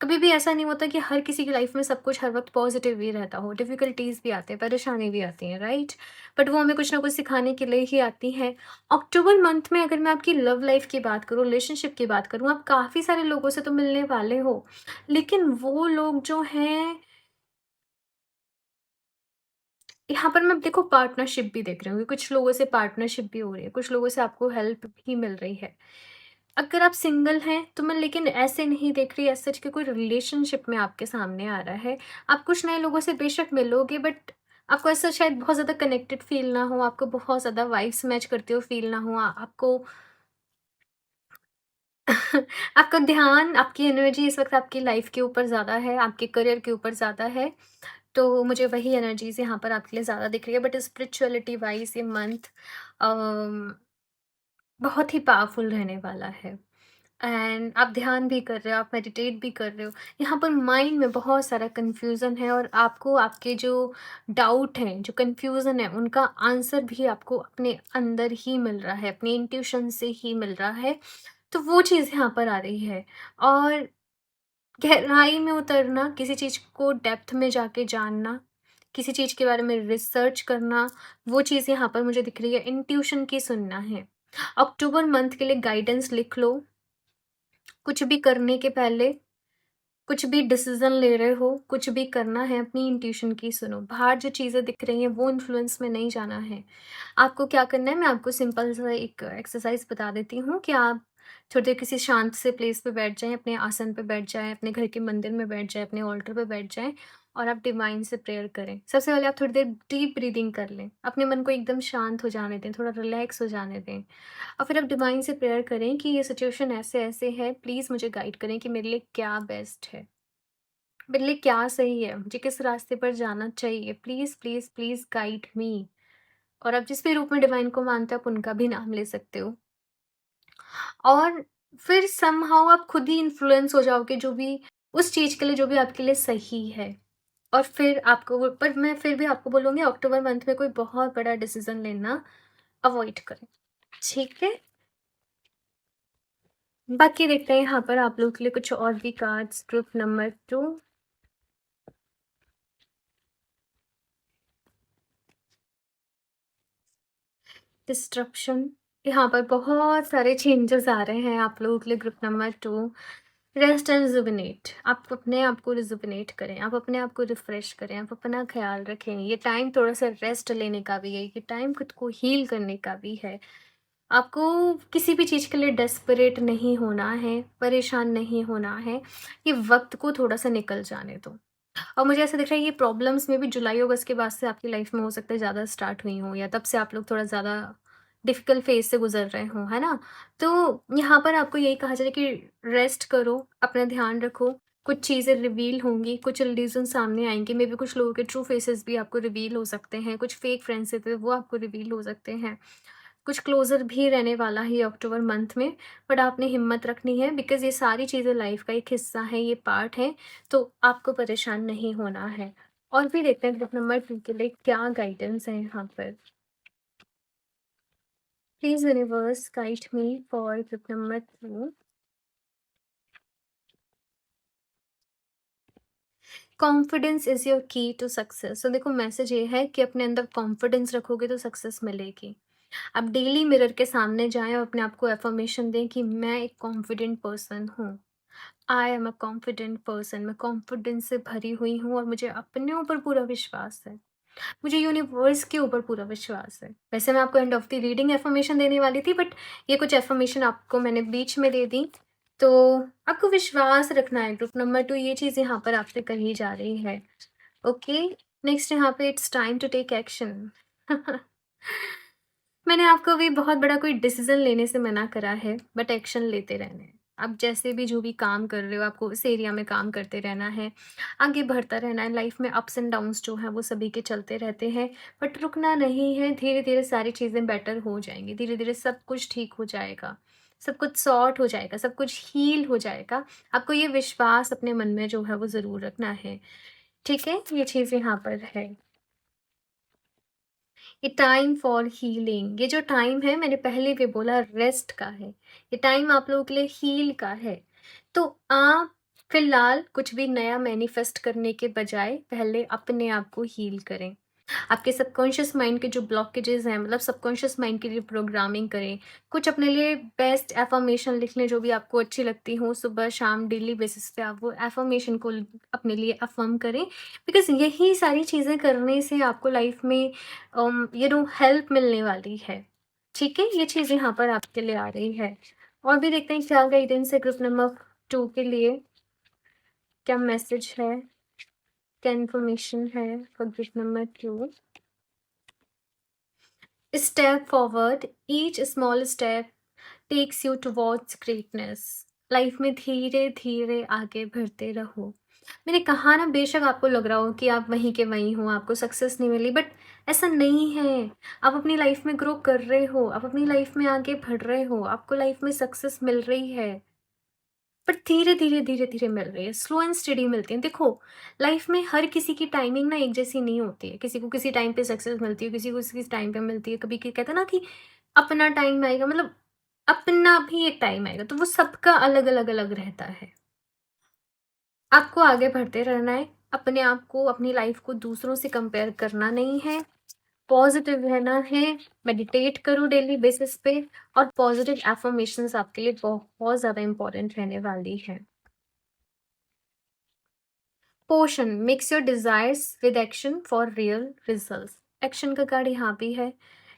कभी भी ऐसा नहीं होता कि हर किसी की लाइफ में सब कुछ हर वक़्त पॉज़िटिव ही रहता हो, डिफ़िकल्टीज़ भी आते हैं, परेशानी भी आती हैं, राइट? बट वो हमें कुछ ना कुछ सिखाने के लिए ही आती हैं। अक्टूबर मंथ में अगर मैं आपकी लव लाइफ़ की बात करूँ, रिलेशनशिप की बात करूँ, आप काफ़ी सारे लोगों से तो मिलने वाले हो, लेकिन वो लोग जो हैं, यहाँ पर मैं देखो पार्टनरशिप भी देख रही हूँ, कुछ लोगों से पार्टनरशिप भी हो रही है, कुछ लोगों से आपको हेल्प भी मिल रही है। अगर आप सिंगल हैं तो मैं लेकिन ऐसे नहीं देख रही एज़ सच कि कोई रिलेशनशिप में आपके सामने आ रहा है। आप कुछ नए लोगों से बेशक मिलोगे, बट आपको ऐसा शायद बहुत ज़्यादा कनेक्टेड फ़ील ना हो, आपको बहुत ज़्यादा वाइब्स मैच करते हो फ़ील ना हो, आपको आपका ध्यान, आपकी एनर्जी इस वक़्त आपकी लाइफ़ के ऊपर ज़्यादा है, आपके करियर के ऊपर ज़्यादा है। तो मुझे वही एनर्जीज़ यहाँ पर आपके लिए ज़्यादा दिख रही है, बट स्पिरिचुअलिटी वाइज़ ये मंथ अम, बहुत ही पावरफुल रहने वाला है। एंड आप ध्यान भी कर रहे हो, आप मेडिटेट भी कर रहे हो। यहाँ पर माइंड में बहुत सारा कन्फ्यूज़न है और आपको आपके जो डाउट हैं, जो कन्फ्यूज़न है, उनका आंसर भी आपको अपने अंदर ही मिल रहा है, अपनी इंट्यूशन से ही मिल रहा है। तो वो चीज़ यहाँ पर आ रही है। और गहराई में उतरना, किसी चीज़ को डेप्थ में जाके जानना, किसी चीज़ के बारे में रिसर्च करना, वो चीज़ यहाँ पर मुझे दिख रही है। इंट्यूशन की सुनना है। अक्टूबर मंथ के लिए गाइडेंस लिख लो। कुछ भी करने के पहले, कुछ भी डिसीज़न ले रहे हो, कुछ भी करना है, अपनी इंट्यूशन की सुनो। बाहर जो चीज़ें दिख रही हैं, वो इन्फ्लुएंस में नहीं जाना है। आपको क्या करना है, मैं आपको सिंपल सा एक एक्सरसाइज़ बता देती हूँ कि आप थोड़ी देर किसी शांत से प्लेस पे बैठ जाएँ, अपने आसन पे बैठ जाएँ, अपने घर के मंदिर में बैठ जाएँ, अपने ऑल्टर पे बैठ जाएँ और आप डिवाइन से प्रेयर करें। सबसे पहले आप थोड़ी देर डीप ब्रीथिंग कर लें। अपने मन को एकदम शांत हो जाने दें, थोड़ा रिलैक्स हो जाने दें। और फिर आप डिवाइन से प्रेयर करें कि ये सिचुएशन ऐसे-ऐसे है, प्लीज़ मुझे गाइड करें कि मेरे लिए क्या बेस्ट है, मेरे लिए क्या सही है, मुझे किस रास्ते पर जाना चाहिए, please, please, please guide me. और आप जिस भी रूप में डिवाइन को मानते हो, आप उनका भी नाम ले सकते हो। और फिर समहाउ आप खुद ही इन्फ्लुएंस हो जाओगे जो भी उस चीज़ के लिए जो भी आपके लिए सही है। और फिर आपको पर मैं फिर भी आपको बोलूँगी अक्टूबर मंथ में कोई बहुत बड़ा डिसीज़न लेना अवॉइड करें, ठीक है? बाकी देखते हैं यहाँ पर आप लोगों के लिए कुछ और भी कार्ड्स। Group number 2, disruption. यहाँ पर बहुत सारे चेंजेस आ रहे हैं आप लोगों के लिए। Group number 2, rest and rejuvenate. आप अपने आप को रिजुविनेट करें, आप अपने आप को रिफ्रेश करें, आप अपना ख्याल रखें। ये टाइम थोड़ा सा रेस्ट लेने का भी है, ये टाइम खुद को हील करने का भी है। आपको किसी भी चीज़ के लिए डेस्परेट नहीं होना है, परेशान नहीं होना है। ये वक्त को थोड़ा सा निकल जाने दो। और मुझे ऐसा दिख रहा है ये प्रॉब्लम्स में भी जुलाई-अगस्त के बाद से आपकी लाइफ में हो सकता है ज़्यादा स्टार्ट हुई हों, या तब से आप लोग थोड़ा ज़्यादा डिफ़िकल्ट फ़ेज़ से गुज़र रहे हों, है ना? तो यहाँ पर आपको यही कहा जाए कि रेस्ट करो, अपना ध्यान रखो, कुछ चीज़ें रिवील होंगी, कुछ रीज़न सामने आएँगे, मेबी कुछ लोगों के ट्रू फेसेस भी आपको रिवील हो सकते हैं, कुछ फेक फ्रेंड्स थे वो आपको रिवील हो सकते हैं। कुछ क्लोज़र भी रहने वाला है ये अक्टूबर मंथ में, बट आपने हिम्मत रखनी है, बिकॉज़ ये सारी चीज़ें लाइफ़ का एक हिस्सा है, ये पार्ट है, तो आपको परेशान नहीं होना है। और भी देखते हैं ग्रुप नंबर 2 के लिए क्या गाइडेंस है यहाँ पर। Please universe guide me for group number 2। Confidence is your की टू सक्सेस। तो देखो मैसेज ये है कि अपने अंदर कॉन्फिडेंस रखोगे तो सक्सेस मिलेगी। आप डेली मिरर के सामने जाएँ और अपने आप को अफ़र्मेशन दें कि मैं एक कॉन्फिडेंट पर्सन हूँ। I am a confident person. मैं कॉन्फिडेंस से भरी हुई हूँ और मुझे अपने ऊपर पूरा विश्वास है। मुझे यूनिवर्स के ऊपर पूरा विश्वास है। वैसे मैं आपको end of the reading affirmation देने वाली थी, बट ये कुछ अफ़र्मेशन आपको मैंने बीच में दे दी। तो आपको विश्वास रखना है। ग्रुप नंबर 2 ये चीज़ यहाँ पर आपसे कही जा रही है। ओके, नेक्स्ट यहाँ पे it's time to take action. मैंने आपको भी बहुत बड़ा कोई डिसीज़न लेने से मना करा है, बट एक्शन लेते रहना है। आप जैसे भी जो भी काम कर रहे हो, आपको उस एरिया में काम करते रहना है, आगे बढ़ता रहना है। लाइफ में अप्स एंड डाउन्स जो हैं, वो सभी के चलते रहते हैं, बट रुकना नहीं है। धीरे-धीरे सारी चीज़ें बेटर हो जाएँगी, धीरे-धीरे सब कुछ ठीक हो जाएगा, सब कुछ सॉर्ट हो जाएगा, सब कुछ हील हो जाएगा। आपको ये विश्वास अपने मन में जो है, वो ज़रूर रखना है, ठीक है? ये चीज़ यहाँ पर है। ये टाइम फॉर हीलिंग, ये जो टाइम है मैंने पहले भी बोला रेस्ट का है। ये टाइम आप लोगों के लिए हील का है। तो आप फिलहाल कुछ भी नया मैनिफेस्ट करने के बजाय पहले अपने आप को हील करें। आपके सबकॉन्शियस माइंड के जो ब्लॉकेजेस हैं, मतलब सबकॉन्शियस माइंड की जो प्रोग्रामिंग करें। कुछ अपने लिए बेस्ट एफर्मेशन लिख लें जो भी आपको अच्छी लगती हो। सुबह शाम डेली बेसिस पे आप वो एफर्मेशन को अपने लिए अफर्म करें, बिकॉज यही सारी चीज़ें करने से आपको लाइफ में हेल्प मिलने वाली है। ठीक है, ये चीज़ यहाँ पर आपके लिए आ रही है। और भी देखते हैं क्या गाइडेंस है ग्रुप नंबर 2 के लिए, क्या मैसेज है, क्या इन्फॉर्मेशन है for group number 2। Step forward, each small step takes you towards greatness. Life में धीरे धीरे आगे बढ़ते रहो। मैंने कहा ना, बेशक आपको लग रहा हो कि आप वहीं के वहीं हो, आपको सक्सेस नहीं मिली, बट ऐसा नहीं है। आप अपनी लाइफ में ग्रो कर रहे हो, आप अपनी लाइफ में आगे बढ़ रहे हो, आपको लाइफ में सक्सेस मिल रही है, बट धीरे धीरे धीरे धीरे मिल रही है, स्लो एंड स्टडी मिलती है। देखो, लाइफ में हर किसी की टाइमिंग ना एक जैसी नहीं होती है। किसी को किसी टाइम पे सक्सेस मिलती है, किसी को किसी टाइम पे मिलती है। कभी कहते हैं ना कि अपना टाइम आएगा, मतलब अपना भी एक टाइम आएगा, तो वो सबका अलग अलग अलग रहता है। आपको आगे बढ़ते रहना है। अपने आप को, अपनी लाइफ को दूसरों से कंपेयर करना नहीं है। पॉजिटिव रहना है। मेडिटेट करो डेली बेसिस पे। और पॉजिटिव एफर्मेशंस आपके लिए बहुत ज़्यादा इंपॉर्टेंट रहने वाली है। Portion, mix your desires with action for real results. Action का कार्ड यहाँ भी है।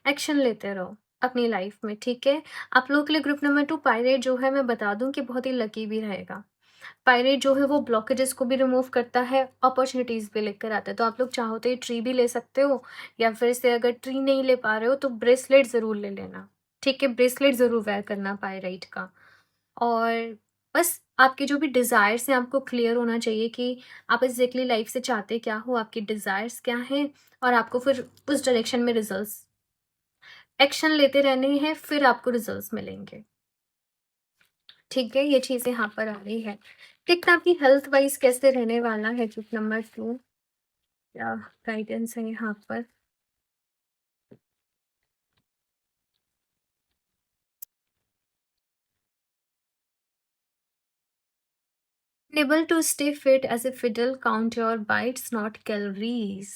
एक्शन लेते रहो अपनी लाइफ में, ठीक है। आप लोगों के लिए ग्रुप नंबर 2 पायरेट जो है, मैं बता दूं कि बहुत ही लकी भी रहेगा। पायरेट जो है वो ब्लॉकेजेस को भी रिमूव करता है, अपॉर्चुनिटीज भी लेकर आता है। तो आप लोग चाहो तो ये ट्री भी ले सकते हो, या फिर से अगर ट्री नहीं ले पा रहे हो तो ब्रेसलेट ज़रूर ले लेना, ठीक है। ब्रेसलेट ज़रूर वेयर करना पायरेट का। और बस आपके जो भी डिज़ायर्स हैं, आपको क्लियर होना चाहिए कि आप एग्जैक्टली लाइफ से चाहते क्या हो, आपके डिज़ायर्स क्या हैं, और आपको फिर उस डायरेक्शन में रिजल्ट्स, एक्शन लेते रहने हैं, फिर आपको रिजल्ट्स मिलेंगे, ठीक है। ये चीज़ यहाँ पर आ रही है। देखते हैं आपकी हेल्थ वाइज कैसे रहने वाला है ग्रुप नंबर 2, क्या गाइडेंस है यहाँ पर। Able to stay fit as a fiddle, count your bites, not calories।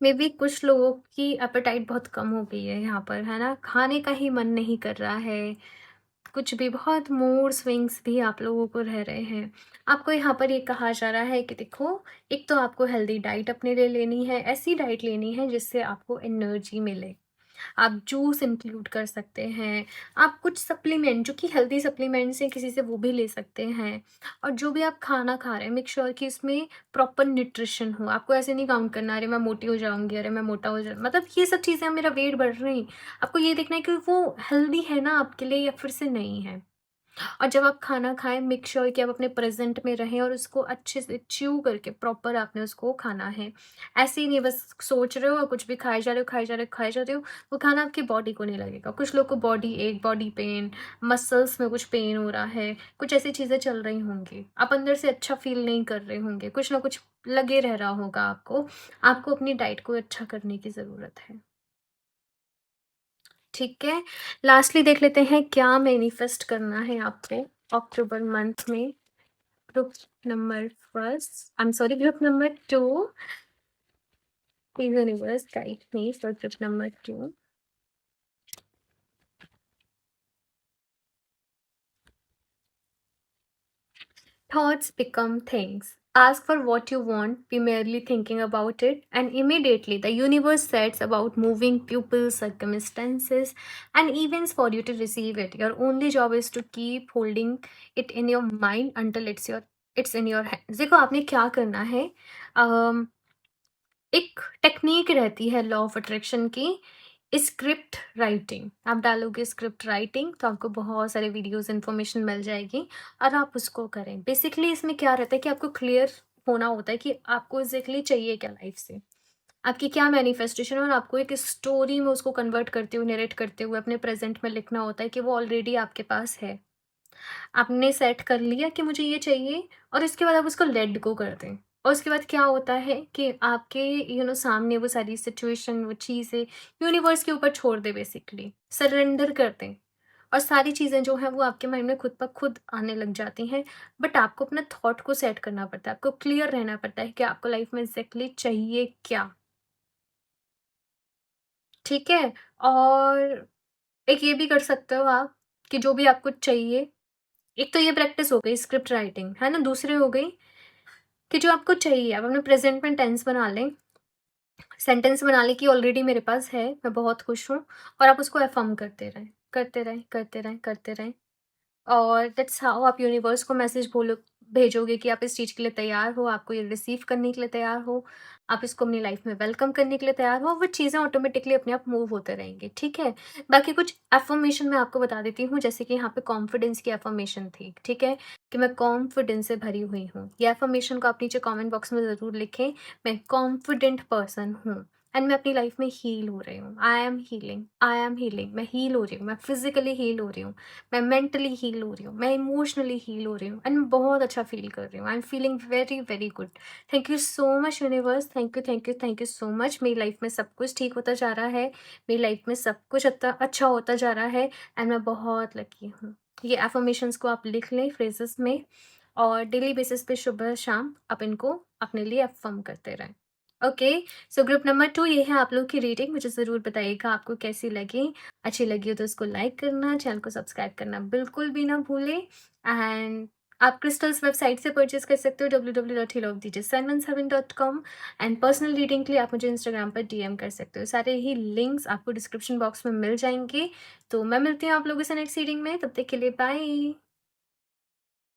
May be कुछ लोगों की एपेटाइट बहुत कम हो गई है यहाँ पर, है ना, खाने का ही मन नहीं कर रहा है। कुछ भी बहुत मूड स्विंग्स भी आप लोगों को रह रहे हैं। आपको यहाँ पर ये कहा जा रहा है कि देखो, एक तो आपको हेल्दी डाइट अपने लिए लेनी है, ऐसी डाइट लेनी है जिससे आपको एनर्जी मिले। आप जूस इंक्लूड कर सकते हैं। आप कुछ सप्लीमेंट जो कि हेल्दी सप्लीमेंट्स हैं किसी से, वो भी ले सकते हैं। और जो भी आप खाना खा रहे हैं, मेक श्योर कि इसमें प्रॉपर न्यूट्रिशन हो। आपको ऐसे नहीं काउंट करना, अरे मैं मोटी हो जाऊंगी, अरे मैं मोटा हो जाऊँ, मतलब ये सब चीज़ें, मेरा वेट बढ़ रही। आपको ये देखना है कि वो हेल्दी है ना आपके लिए, या फिर से नहीं है। और जब आप खाना खाएँ, मेक श्योर कि आप अपने प्रेज़ेंट में रहें और उसको अच्छे से च्यू करके प्रॉपर आपने उसको खाना है। ऐसे ही नहीं बस सोच रहे हो और कुछ भी खाए जा रहे हो, खाए जा रहे हो, खाए जा रहे हो, वो खाना आपकी बॉडी को नहीं लगेगा। कुछ लोग को बॉडी एक बॉडी पेन, मसल्स में कुछ पेन हो रहा है, कुछ ऐसी चीज़ें चल रही होंगी। आप अंदर से अच्छा फ़ील नहीं कर रहे होंगे, कुछ ना कुछ लगे रह रहा होगा आपको। आपको अपनी डाइट को अच्छा करने की ज़रूरत है। ठीक है। लास्टली देख लेते हैं क्या मैनिफेस्ट करना है आपको अक्टूबर मंथ में। Group number first, I am sorry, group number 2, please universe guide me for group number 2. Thoughts become things. Ask for what you want, be merely thinking about it, and immediately the universe sets about moving people, circumstances, and events for you to receive it. Your only job is to keep holding it in your mind until it's in your hands. देखो आपने क्या करना है. um, एक टेक्नीक रहती है लॉ ऑफ अट्रैक्शन की, स्क्रिप्ट राइटिंग. आप डालोगे स्क्रिप्ट राइटिंग तो आपको बहुत सारे वीडियोस इन्फॉर्मेशन मिल जाएगी और आप उसको करें. बेसिकली इसमें क्या रहता है कि आपको क्लियर होना होता है कि आपको एग्जैक्टली चाहिए क्या लाइफ से, आपकी क्या मैनिफेस्टेशन, और आपको एक स्टोरी में उसको कन्वर्ट करते हुए, नरेट करते हुए अपने प्रेजेंट में लिखना होता है कि वो ऑलरेडी आपके पास है. आपने सेट कर लिया कि मुझे ये चाहिए और इसके बाद आप उसको लेट गो कर दें. और उसके बाद क्या होता है कि आपके सामने वो सारी सिचुएशन, वो चीज़ें यूनिवर्स के ऊपर छोड़ दे, बेसिकली सरेंडर कर दें. और सारी चीज़ें जो हैं वो आपके माइंड में खुद ब खुद आने लग जाती हैं. बट आपको अपना थॉट को सेट करना पड़ता है, आपको क्लियर रहना पड़ता है कि आपको लाइफ में एग्जैक्टली चाहिए क्या. ठीक है. और एक ये भी कर सकते हो आप कि जो भी आपको चाहिए, एक तो ये प्रैक्टिस हो गई स्क्रिप्ट राइटिंग, है ना. दूसरी हो गई कि जो आपको चाहिए आप अपने प्रेजेंट में टेंस बना लें, सेंटेंस बना लें कि ऑलरेडी मेरे पास है, मैं बहुत खुश हूँ. और आप उसको अफर्म करते रहें, करते रहें, करते रहें, करते रहें. और दैट्स हाउ आप यूनिवर्स को मैसेज भेजोगे कि आप इस चीज़ के लिए तैयार हो, आपको ये रिसीव करने के लिए तैयार हो, आप इसको अपनी लाइफ में वेलकम करने के लिए तैयार हो. वो चीज़ें ऑटोमेटिकली अपने आप मूव होते रहेंगे. ठीक है. बाकी कुछ एफर्मेशन मैं आपको बता देती हूँ, जैसे कि यहाँ पे कॉन्फिडेंस की एफर्मेशन थी. ठीक है, कि मैं कॉन्फिडेंस से भरी हुई हूँ. ये एफर्मेशन को आप नीचे कॉमेंट बॉक्स में ज़रूर लिखें. मैं कॉन्फिडेंट पर्सन हूँ एंड मैं अपनी लाइफ में हील हो रही हूँ. I am healing, I am healing. मैं हील हो रही हूँ, मैं फिजिकली हील हो रही हूँ, मैं मेंटली हील हो रही हूँ, मैं इमोशनली हील हो रही हूँ एंड मैं बहुत अच्छा फील कर रही हूँ. I am feeling very very good. Thank you so much universe, thank you, thank you, thank you so much. मेरी लाइफ में सब कुछ ठीक होता जा रहा है, मेरी लाइफ में सब कुछ अच्छा होता जा रहा है एंड मैं बहुत लकी हूँ. ये एफर्मेशंस को आप लिख लें फ्रेजेस में और डेली बेसिस पे सुबह शाम आप इनको अपने लिए अफर्म करते रहें. ओके. सो ग्रुप नंबर 2 ये है आप लोग की रीडिंग. मुझे ज़रूर बताइएगा आपको कैसी लगी. अच्छी लगी हो तो इसको लाइक करना, चैनल को सब्सक्राइब करना बिल्कुल भी ना भूलें. एंड आप क्रिस्टल्स वेबसाइट से परचेज कर सकते हो www.healofdj717.com. एंड पर्सनल रीडिंग के लिए आप मुझे इंस्टाग्राम पर डीएम कर सकते हो. सारे ही लिंक्स आपको डिस्क्रिप्शन बॉक्स में मिल जाएंगे. तो मैं मिलती हूँ आप लोगों से नेक्स्ट रीडिंग में. तब तक के लिए बाय.